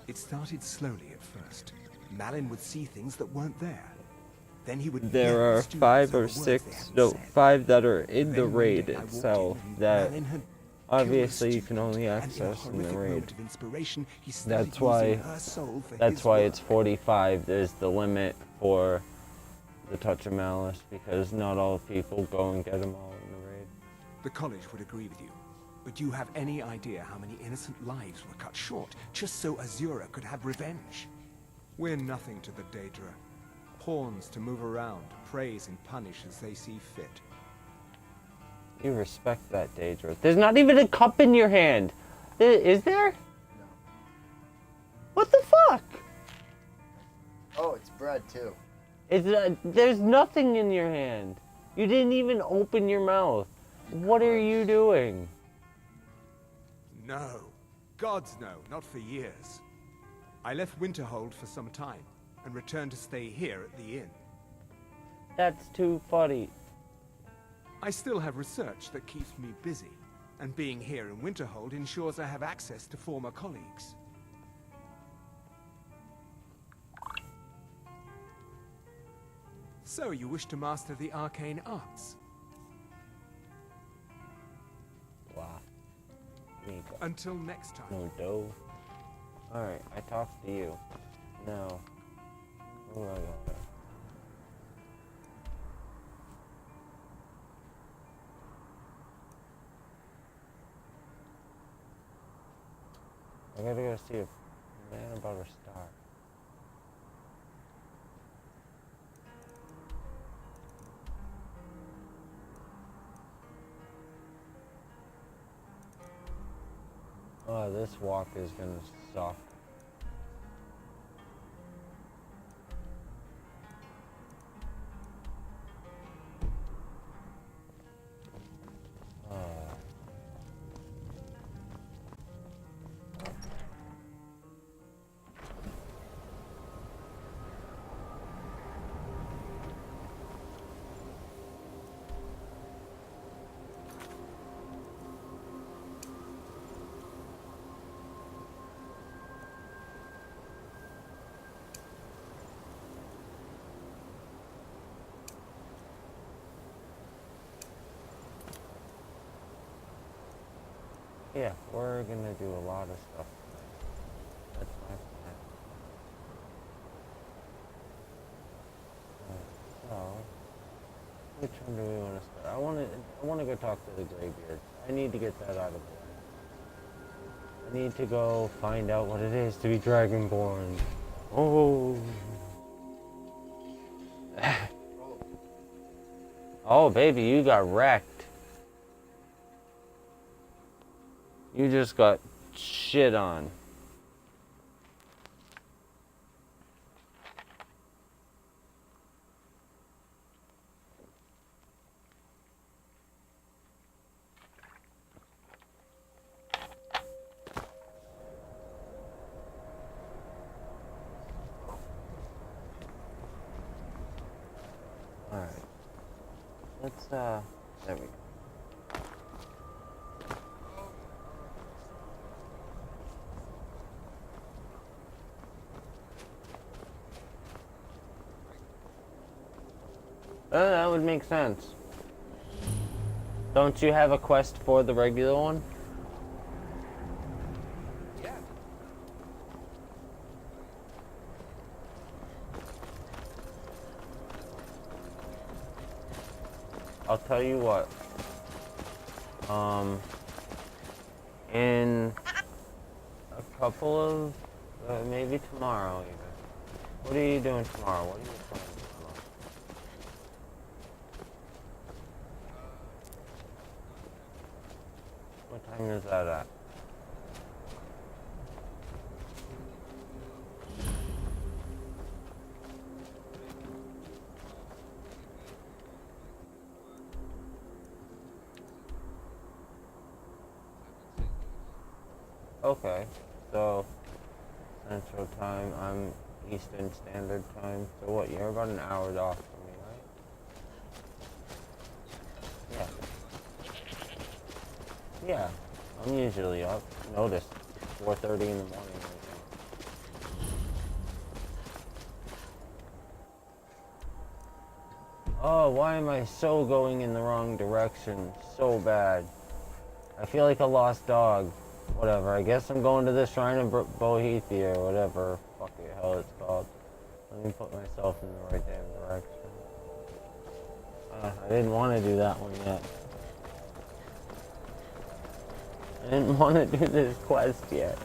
It started slowly at first. Malin would see things that weren't there. Then he would There yell at are students 5 over or words they 6, hadn't no, said. 5 that are in the Then one raid day I walked itself in and that Malin had obviously you killed a can only student, and access in the horrific raid. moment of inspiration, he started That's using why her soul for that's his why work. it's 45 is the limit for the Touch of Malice, because not all people go and get them all in the raid. The college would agree with you. But do you have any idea how many innocent lives were cut short just so Azura could have revenge? We're nothing to the Daedra. Pawns to move around, praise and punish as they see fit. You respect that, Daedra. There's not even a cup in your hand. Is there? No. What the fuck? Oh, it's bread too. There's nothing in your hand. You didn't even open your mouth. What are you doing? No. Gods no, not for years. I left Winterhold for some time and returned to stay here at the inn. That's too funny. I still have research that keeps me busy, and being here in Winterhold ensures I have access to former colleagues. So you wish to master the arcane arts? Wow. Until next time. No dough. Alright, I talked to you. Now, what do I got there? I gotta go see a man about a star. Oh, this walk is gonna suck. Yeah, we're gonna do a lot of stuff tonight. That's my plan. So, which one do we want to start? I want to go talk to the Greybeard. I need to get that out of the way. I need to go find out what it is to be Dragonborn. Oh. Oh, baby, you got wrecked. You just got shit on. Alright. Let's, there we go. That would make sense. Don't you have a quest for the regular one? Yeah. I'll tell you what. In a couple of, maybe tomorrow even. What are you doing tomorrow? What are you planning tomorrow? What time is that at? Okay, so Central Time, I'm Eastern Standard Time. So what, you're about an hour off from me, right? Yeah. Yeah, I'm usually up. Notice, 4:30 in the morning right now. Oh, why am I so going in the wrong direction? So bad. I feel like a lost dog. Whatever, I guess I'm going to the Shrine of Bohethia or whatever fucking hell it's called. Let me put myself in the right damn direction. I didn't want to do that one yet. I didn't want to do this quest yet.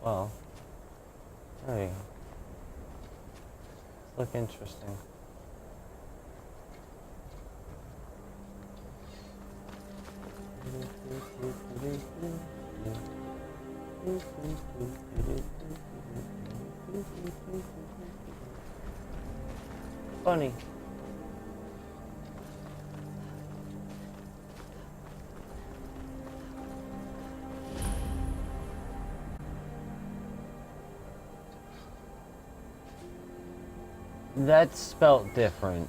Well, there you go. Look interesting. Funny. That's spelt different.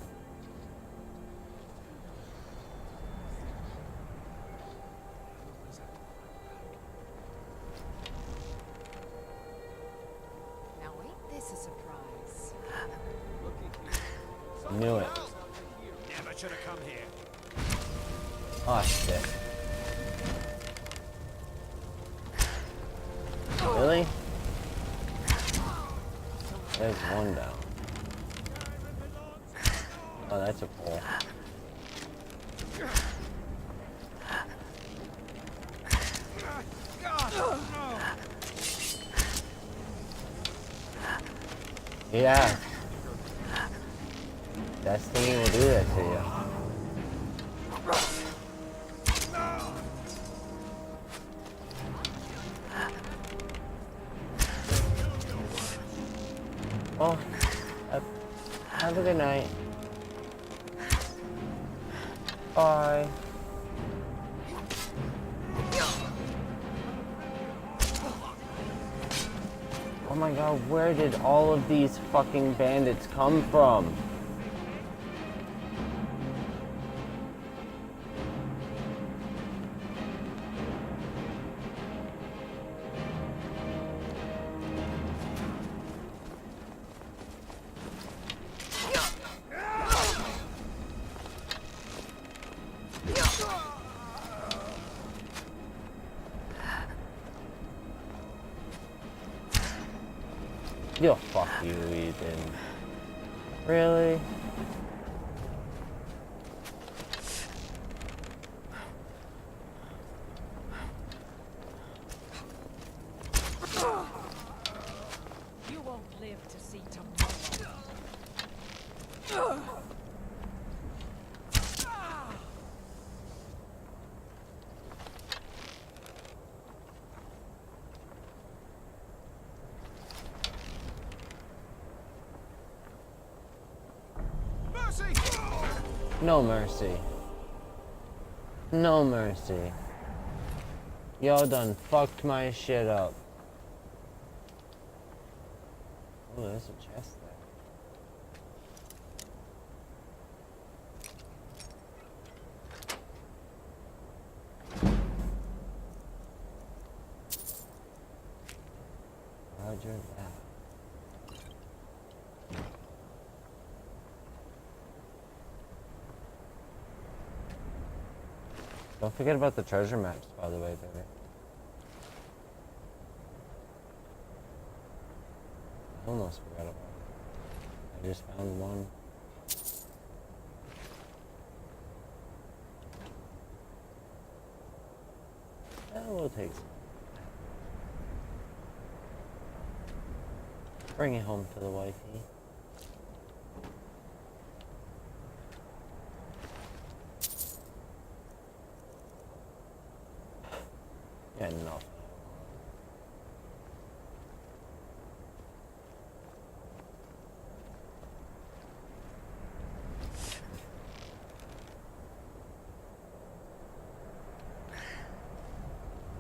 Now ain't this a surprise? Knew it. Never should have come here. Oh shit. Really? There's one down. Oh, that's a pole. Yeah. Destiny will do that to you. Oh, have a good night. Bye. Oh my god, where did all of these fucking bandits come from? Yo, fuck you, Ethan. Really? You won't live to see tomorrow. No mercy. No mercy. Y'all done fucked my shit up. Oh, there's a chest there. Roger that. Don't forget about the treasure maps, by the way, baby. I almost forgot about it. I just found one. That will take some. Bring it home to the wifey. Yeah, no.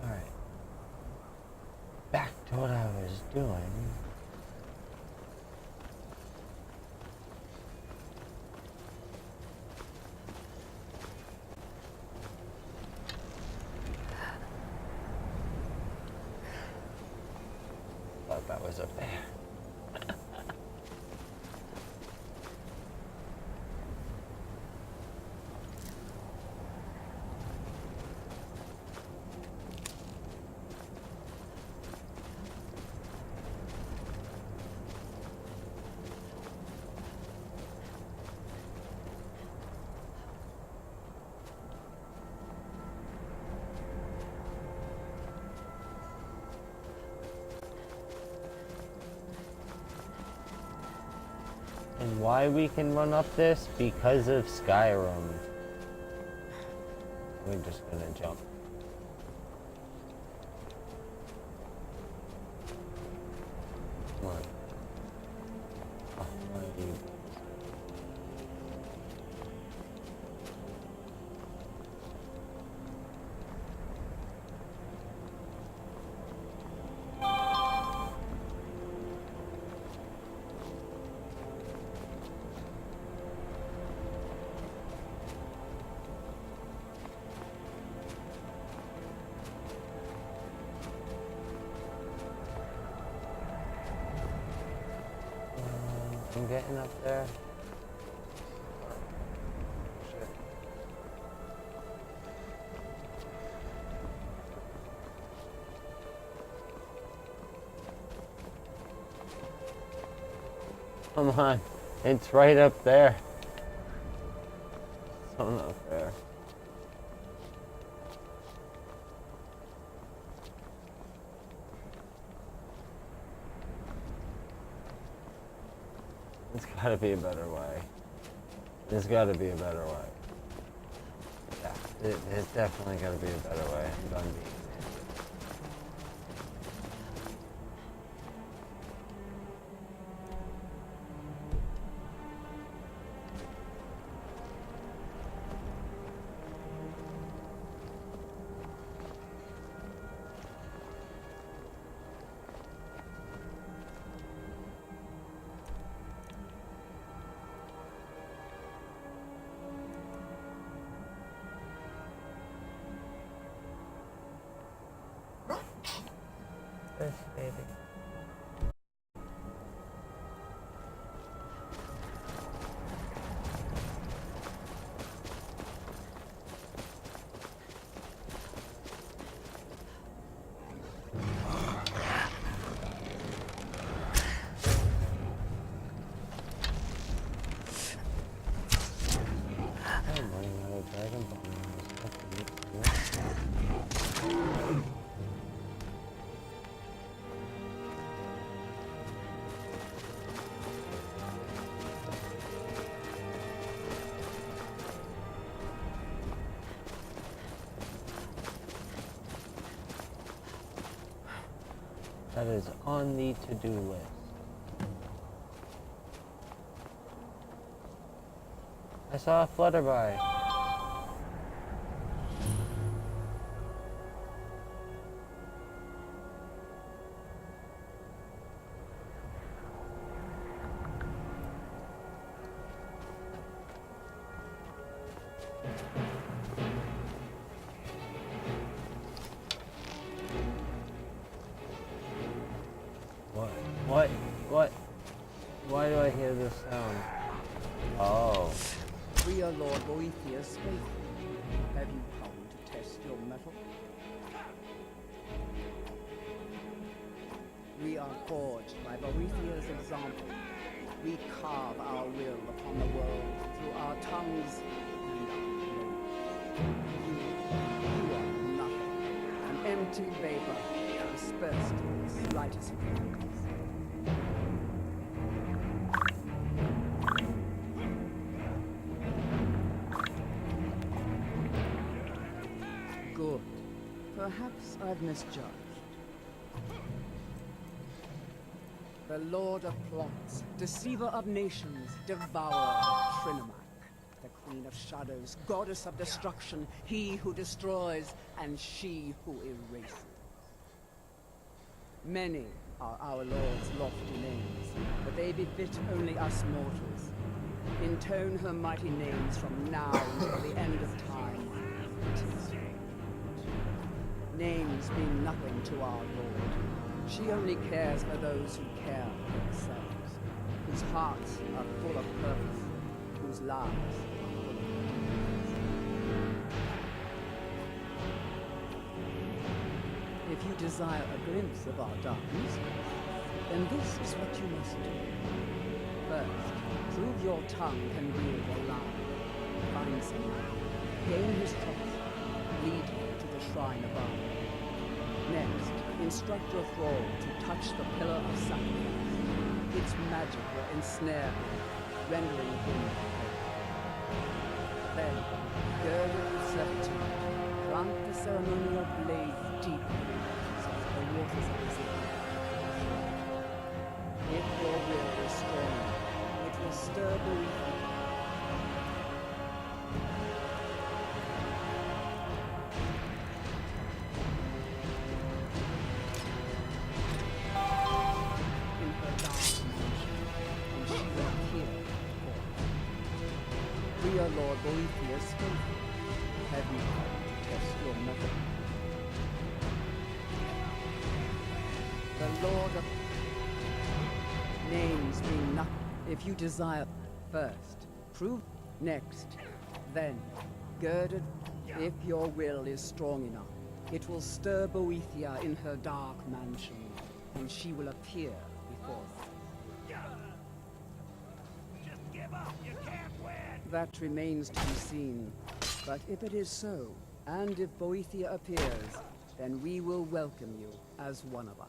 Alright. Back to what I was doing. Thought that was up there. And why we can run up this? Because of Skyrim. We're just gonna jump. Come on. Oh, why are you? I'm getting up there. Shit. Come on, it's right up there. So not fair. There's gotta be a better way. There's gotta be a better way. Yeah, there's definitely gotta be a better way. I'm done being an idiot. This baby. That is on the to-do list. I saw a flutterby. What? Why do I hear this sound? Oh. We are Lord Boethius faithful. Have you come to test your mettle? We are forged by Boethia's example. We carve our will upon the world through our tongues and our blood. You are nothing. An empty vapor, dispersed in the slightest breeze. Good. Perhaps I've misjudged. The Lord of Plots, Deceiver of Nations, Devourer of Trinimac, the Queen of Shadows, Goddess of Destruction, he who destroys, and she who erases. Many are our Lord's lofty names, but they befit only us mortals. Intone her mighty names from now until the end of time. Names mean nothing to our Lord. She only cares for those who care for themselves, whose hearts are full of purpose, whose lives are full of purpose. If you desire a glimpse of our darkness, then this is what you must do. First, prove your tongue can wield a lie. Find someone, gain his trust, lead him to the shrine above. Next, instruct your thrall to touch the pillar of sacrifice. Its magic will ensnare him, rendering him then, girdle with certitude, plant the ceremonial blade deep so that the waters of his life. If your will is strong, it will stir beneath you. We are Lord Boethius faithful. Have you come to test your mettle? The Lord of names mean nothing. If you desire first, prove next, then girded. If your will is strong enough, it will stir Boethia in her dark mansion, and she will appear before us. That remains to be seen. But if it is so, and if Boethia appears, then we will welcome you as one of us.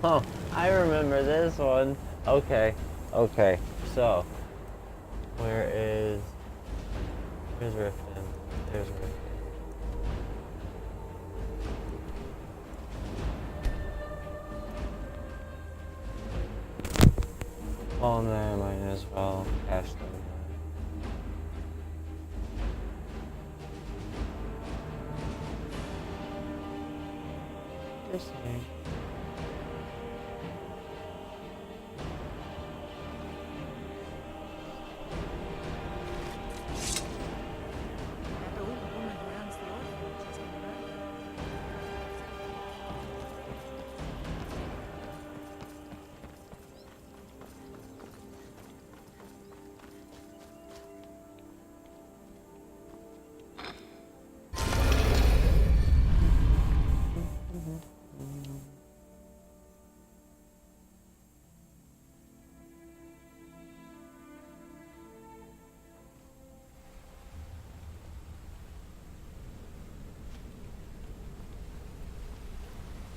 Oh, I remember this one. Okay, so, where's Riften? There's Riften. Well, no, I might as well cash them. Just saying.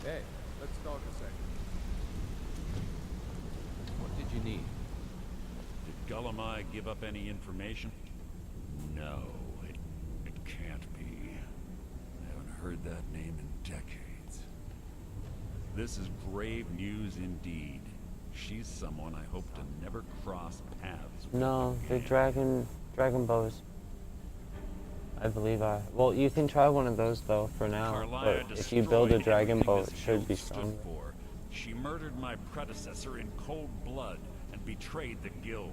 Hey, let's talk a second. What did you need? Did Gullamai give up any information? No, it can't be. I haven't heard that name in decades. This is grave news indeed. She's someone I hope to never cross paths with. No, the dragon bows. I believe well, you can try one of those though for now. But if you build a dragon bow, it should be stronger. She murdered my predecessor in cold blood and betrayed the guild.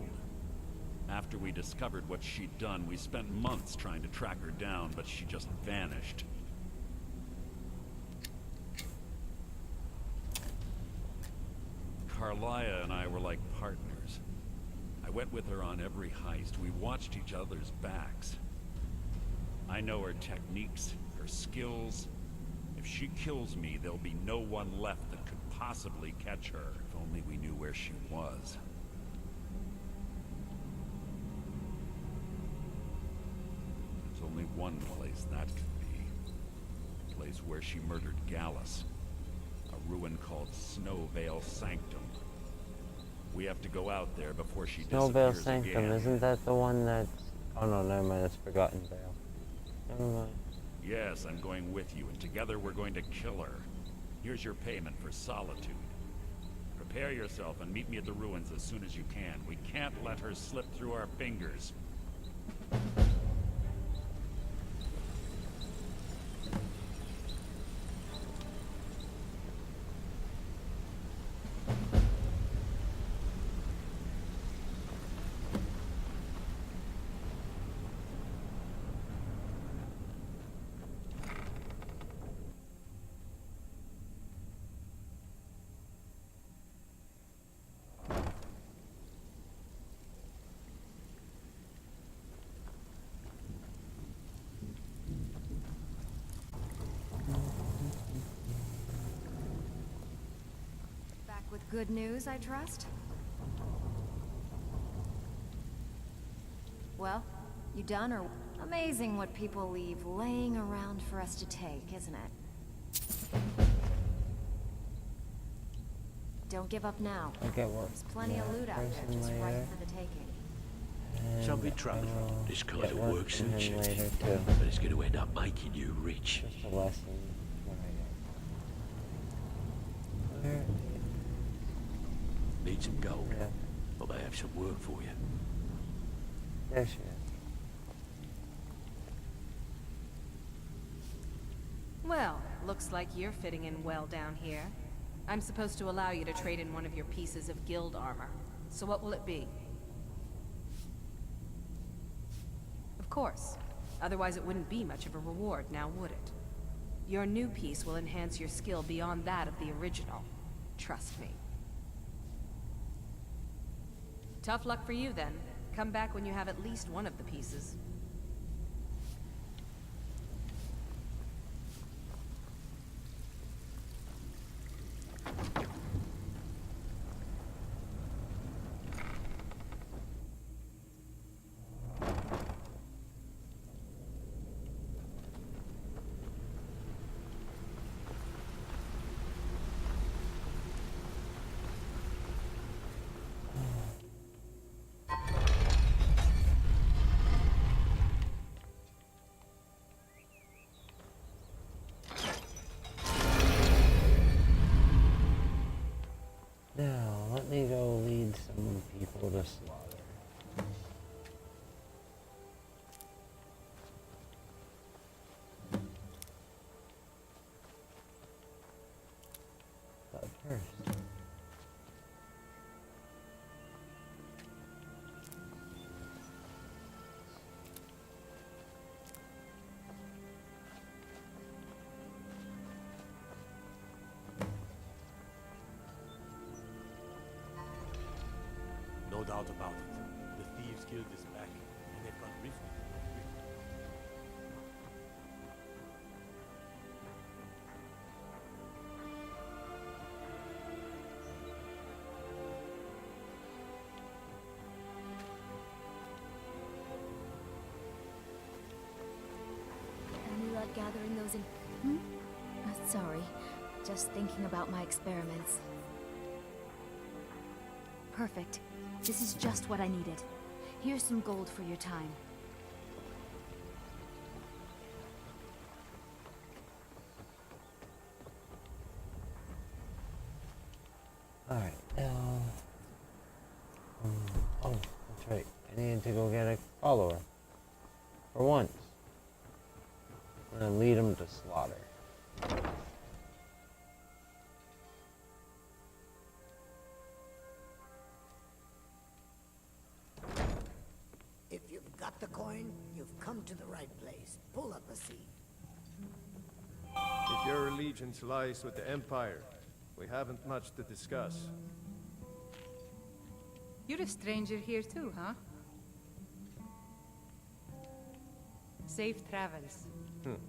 After we discovered what she'd done, we spent months trying to track her down, but she just vanished. Carlia and I were like partners. I went with her on every heist. We watched each other's backs. I know her techniques, her skills. If she kills me, there'll be no one left that could possibly catch her. If only we knew where she was. There's only one place that could be. The place where she murdered Gallus. A ruin called Snowvale Sanctum. We have to go out there before she Snowvale disappears Sanctum, again. isn't that the one that... Oh no, never mind, it's Forgotten Vale. Never mind. Yes, I'm going with you, and together we're going to kill her. Here's your payment for solitude. Prepare yourself and meet me at the ruins as soon as you can. We can't let her slip through our fingers. With good news, I trust? Well, you done or... Amazing what people leave laying around for us to take, isn't it? Don't give up now. Okay, well, there's plenty of loot out there just right for the taking. Shall be trouble. This kind of work suits you, later too. but it's going to end up making you rich. Just a lesson. Where? Need some gold? Yeah. I may have some work for you. There she is. Well, looks like you're fitting in well down here. I'm supposed to allow you to trade in one of your pieces of guild armor. So what will it be? Of course. Otherwise it wouldn't be much of a reward, now would it? Your new piece will enhance your skill beyond that of the original. Trust me. Tough luck for you, then. Come back when you have at least one of the pieces. Now, let me go lead some people to slaughter. But first... No doubt about it. The Thieves Guild is back, and they've got rift. Any luck gathering those in... Sorry. Just thinking about my experiments. Perfect. This is just what I needed. Here's some gold for your time. Alright, now... oh, that's right. I need to go get a follower. For once. I'm gonna lead him to slaughter. If you've got the coin, you've come to the right place. Pull up a seat. If your allegiance lies with the Empire, we haven't much to discuss. You're a stranger here too, huh? Safe travels.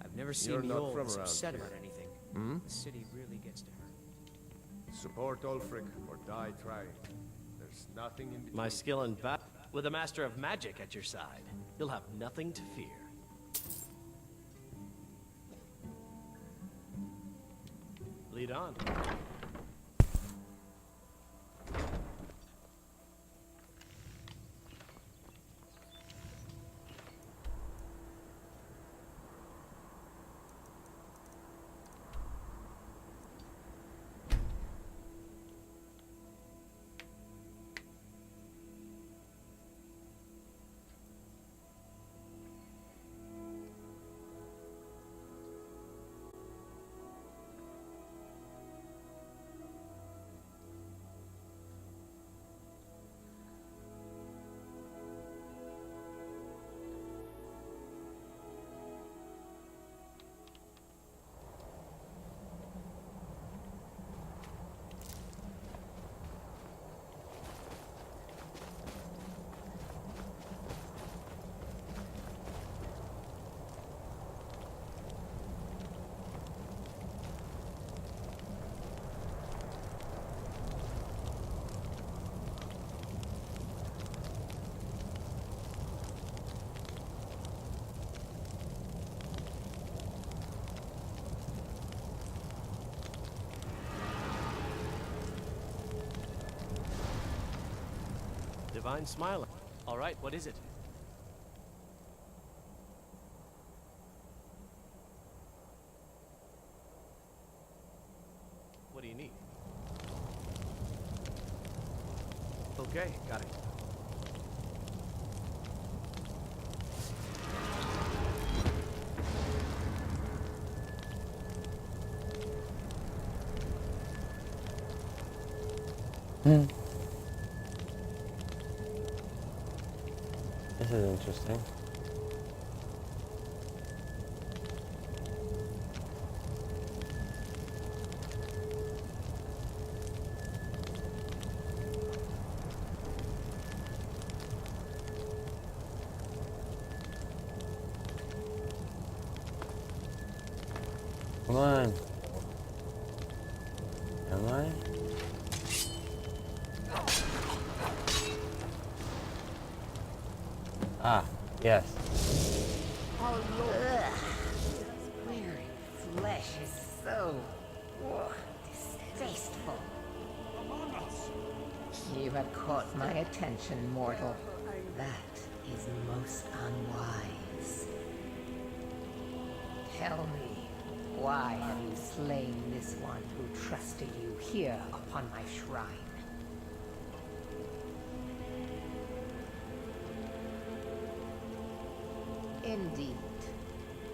I've never You're seen not Mjolnir from this around upset here. about anything. The city really gets to her. Support Ulfric or die trying. There's nothing in between. My skill in battle, with a master of magic at your side, you'll have nothing to fear. Lead on. Divine Smiler. All right, what is it? What do you need? Okay, got it. This is interesting. Come on. Am I? Ah, yes. Oh, Lord. Wearing flesh is so distasteful. You have caught my attention, mortal. That is most unwise. Tell me, why have you slain this one who trusted you here upon my shrine? Indeed.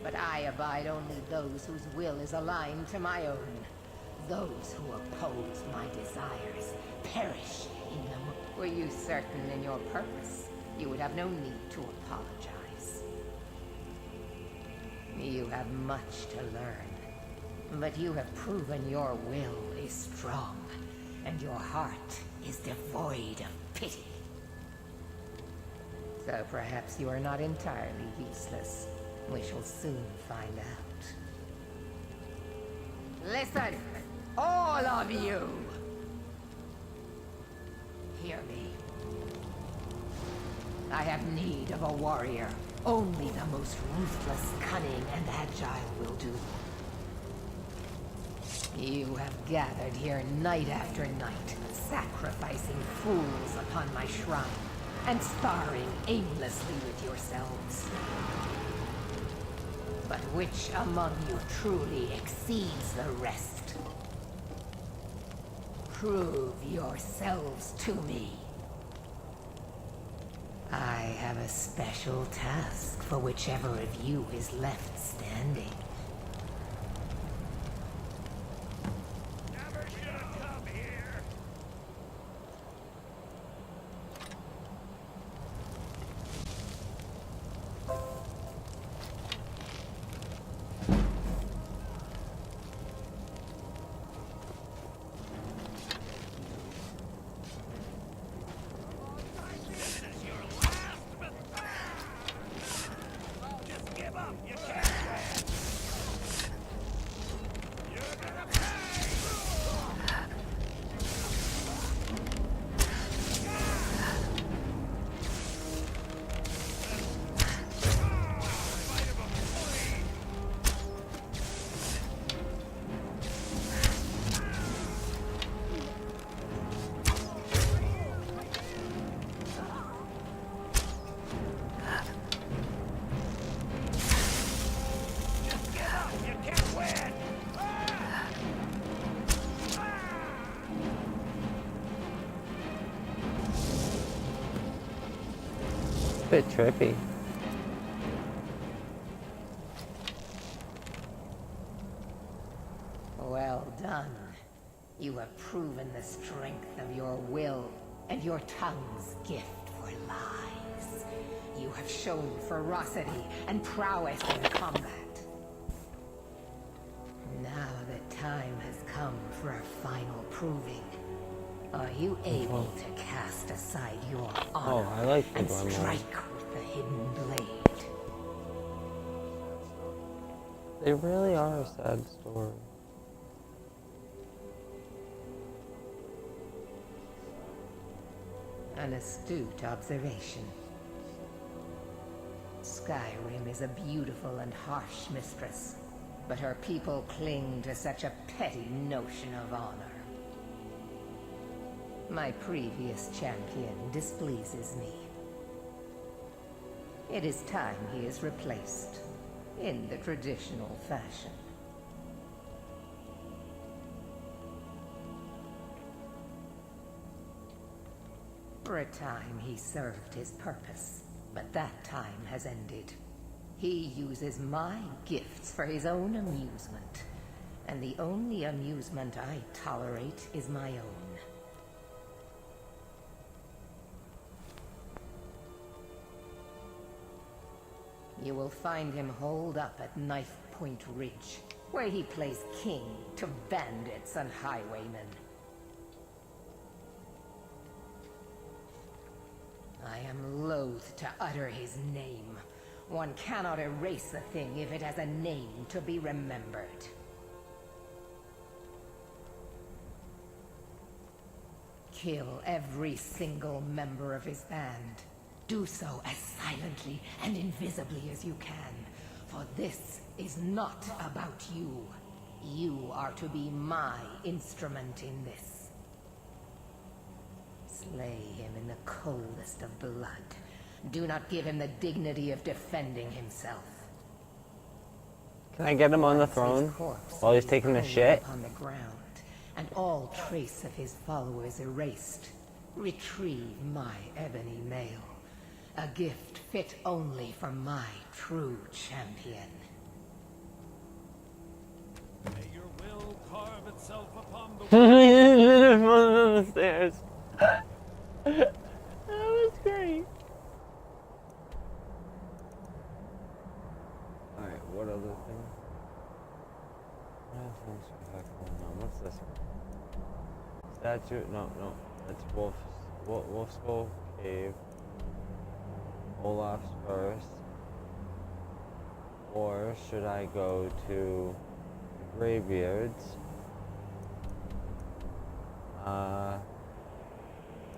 But I abide only those whose will is aligned to my own. Those who oppose my desires perish in them. Were you certain in your purpose, you would have no need to apologize. You have much to learn, but you have proven your will is strong, and your heart is devoid of pity. So perhaps you are not entirely useless. We shall soon find out. Listen, all of you! Hear me. I have need of a warrior. Only the most ruthless, cunning, and agile will do. You have gathered here night after night, sacrificing fools upon my shrine, and sparring aimlessly with yourselves. But which among you truly exceeds the rest? Prove yourselves to me. I have a special task for whichever of you is left standing. Bit trippy. Well done. You have proven the strength of your will and your tongue's gift for lies. You have shown ferocity and prowess in combat. Now the time has come for a final proving. Are you able to cast aside your honor I like the and glamour. strike with the hidden blade? They really are a sad story. An astute observation. Skyrim is a beautiful and harsh mistress, but her people cling to such a petty notion of honor. My previous champion displeases me. It is time he is replaced, in the traditional fashion. For a time he served his purpose, but that time has ended. He uses my gifts for his own amusement, and the only amusement I tolerate is my own. You will find him holed up at Knife Point Ridge, where he plays king to bandits and highwaymen. I am loath to utter his name. One cannot erase a thing if it has a name to be remembered. Kill every single member of his band. Do so as silently and invisibly as you can, for this is not about you. You are to be my instrument in this. Slay him in the coldest of blood. Do not give him the dignity of defending himself. Can I get him on the throne while he's taking a shit? On the ground, and all trace of his followers erased. Retrieve my ebony mail. A gift fit only for my true champion. May your will carve itself upon the on the stairs. That was great. Alright, what other thing? What else things we got going on? What's this one? Statue? No. That's Wolf's Skull Cave. Olaf's first. Or should I go to Greybeards?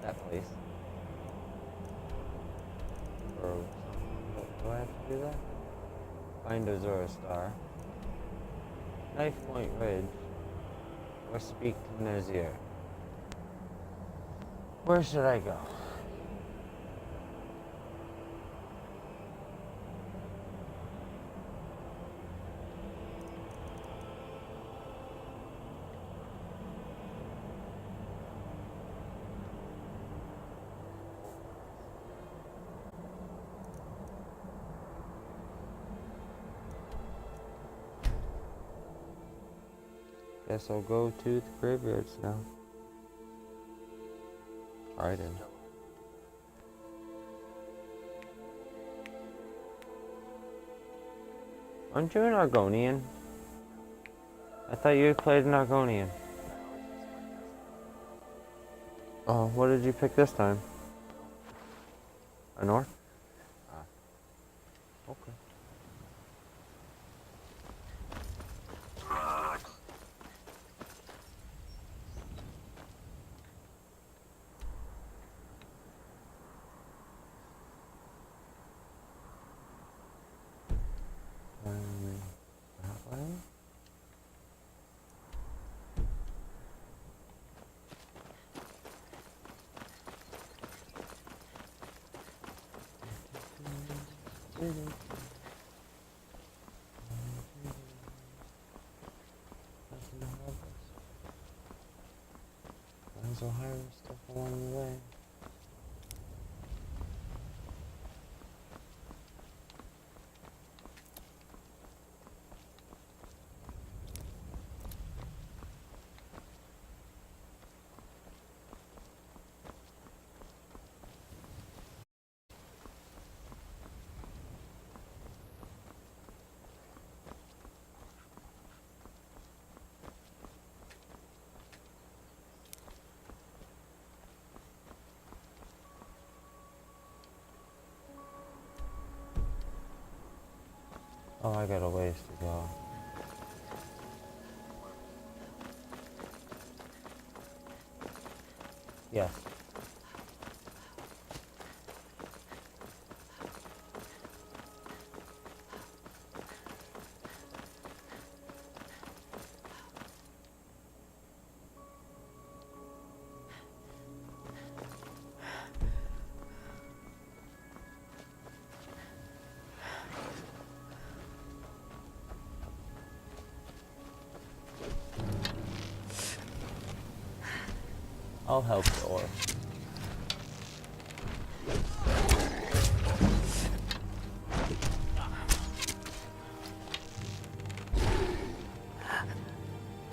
That place. Or do I have to do that? Find Azura Star. Knife Point Ridge. or speak to Nazir. Where should I go? Guess I'll go to the graveyards now. Alright then. Aren't you an Argonian? I thought you played an Argonian. Oh, what did you pick this time? A North? Okay. That way? There's Ohio stuff along the way. Oh, I got a ways to go. Yes. I'll help Thor.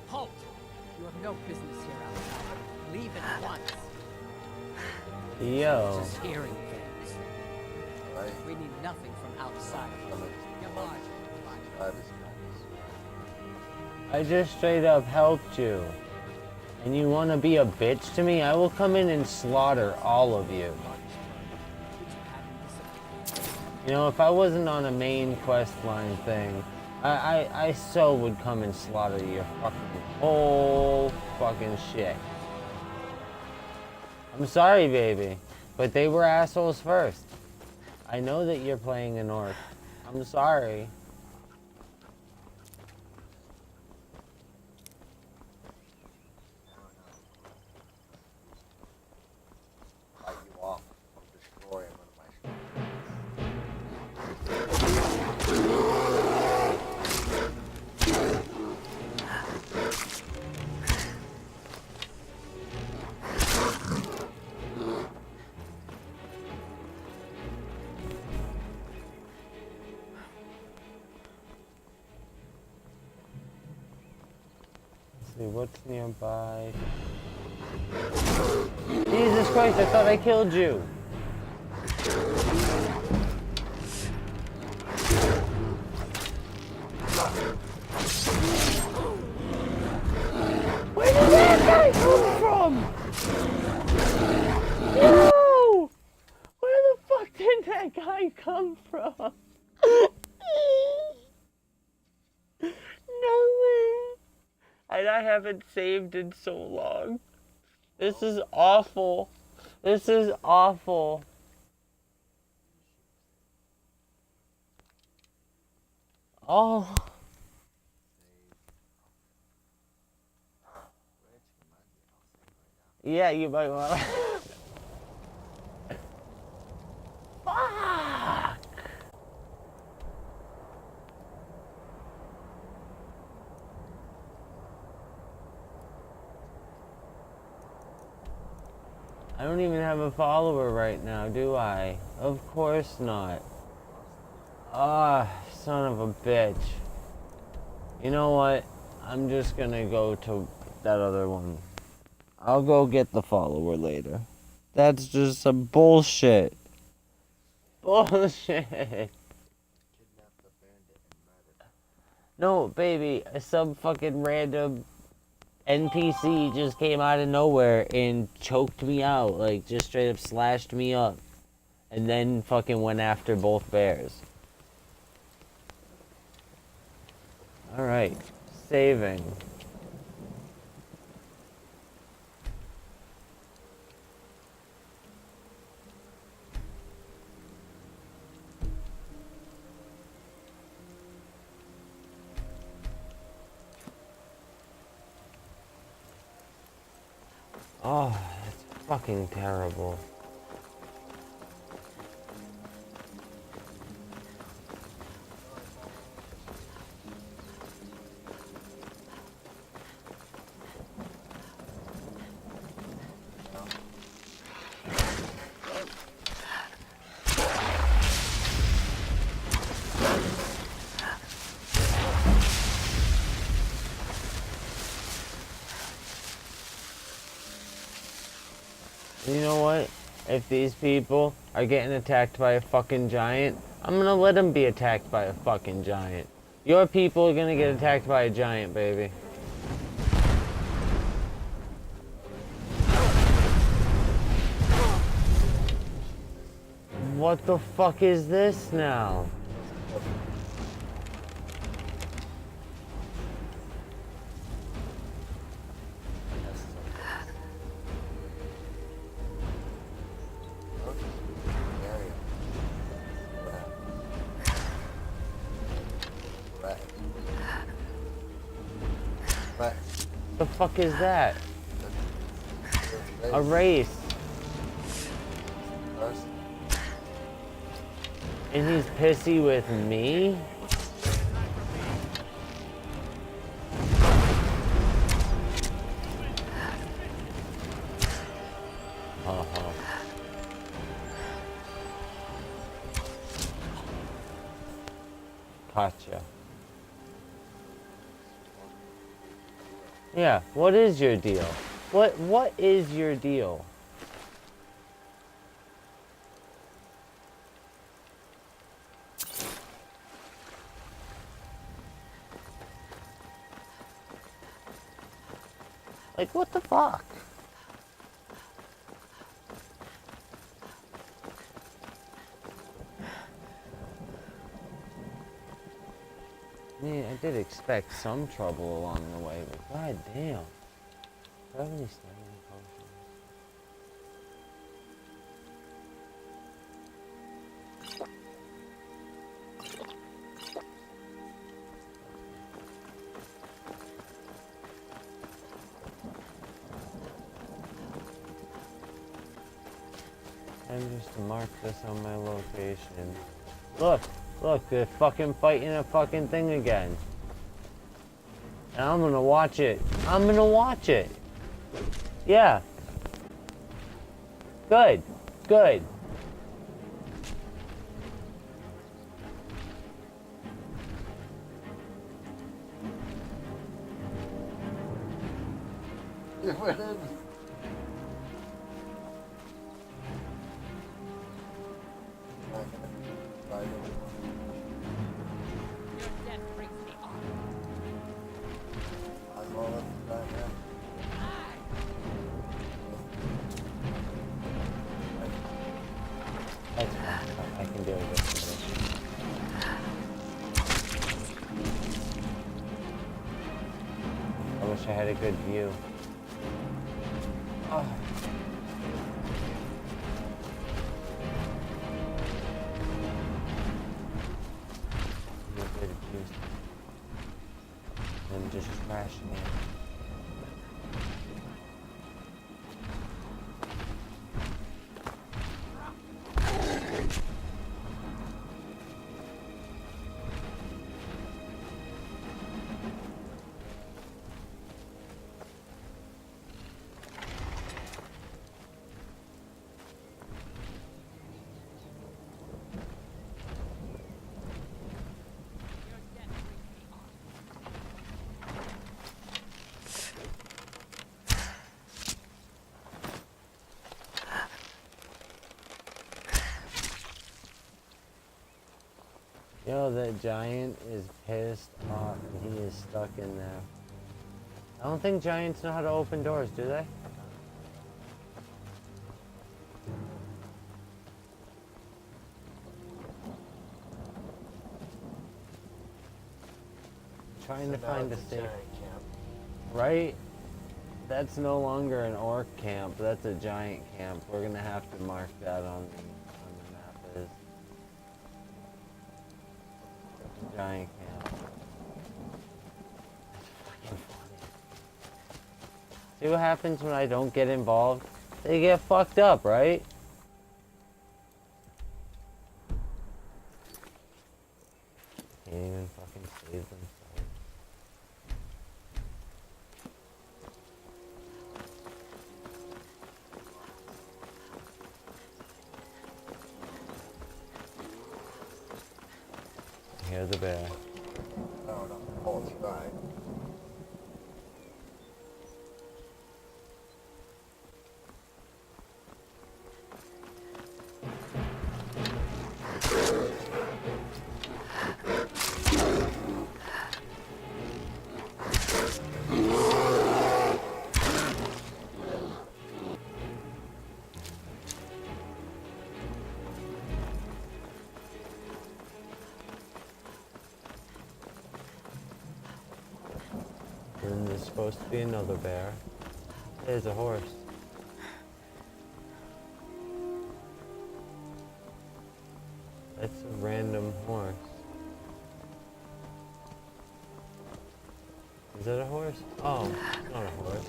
Halt! You have no business here outside. Leave at once. Yo. Just hearing things. Right. We need nothing from outside. Come on. I just straight up helped you. And you want to be a bitch to me? I will come in and slaughter all of you. You know, if I wasn't on a main quest line thing, I so would come and slaughter your fucking whole fucking shit. I'm sorry, baby, but they were assholes first. I know that you're playing an orc. I'm sorry. Fight you off from destroying one of my Let's see, what's nearby? Jesus Christ, I thought I killed you. Where did that guy come from? Yo! Where the fuck did that guy come from? No way. And I haven't saved in so long. This is awful. This is awful. Oh. Yeah, you might want to. Fuck! I don't even have a follower right now, do I? Of course not. Ah, son of a bitch. You know what? I'm just gonna go to that other one. I'll go get the follower later. That's just some bullshit. Bullshit. No, baby, some fucking random NPC just came out of nowhere and choked me out, like just straight up slashed me up, and then fucking went after both bears. Alright, saving. Oh, that's fucking terrible. You know what? If these people are getting attacked by a fucking giant, I'm gonna let them be attacked by a fucking giant. Your people are gonna get attacked by a giant, baby. What the fuck is this now? The fuck is that? A race. And he's pissy with me? Uh-huh. Gotcha. Yeah, what is your deal? What is your deal? Like, what the fuck? I mean, I did expect some trouble along the way, but goddamn. Do I have any stamina potions? I'm just to mark this on my location. Look! Look, they're fucking fighting a fucking thing again. And I'm gonna watch it. I'm gonna watch it. Yeah. Good. Good. That's fine. I can deal with it. I wish I had a good view. Oh. A bit of juice. And just trashing it. Yo, that giant is pissed off and he is stuck in there. I don't think giants know how to open doors, do they? Trying to find a safe. Right? That's no longer an orc camp, that's a giant camp. We're gonna have to mark that on the map as giant camp. That's fucking funny. See what happens when I don't get involved? They get fucked up, right? Can't even fucking save themselves. Here's the bear. No, no. Oh, it's right. And there's supposed to be another bear. There's a horse. That's a random horse. Is that a horse? Oh, it's not a horse.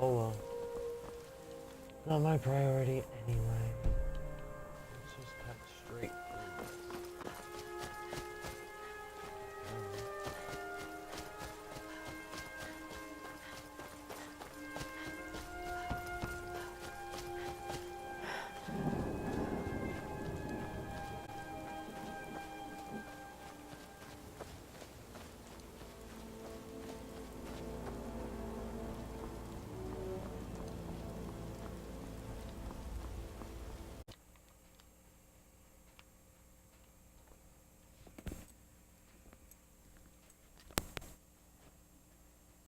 Oh well. Not my priority anyway.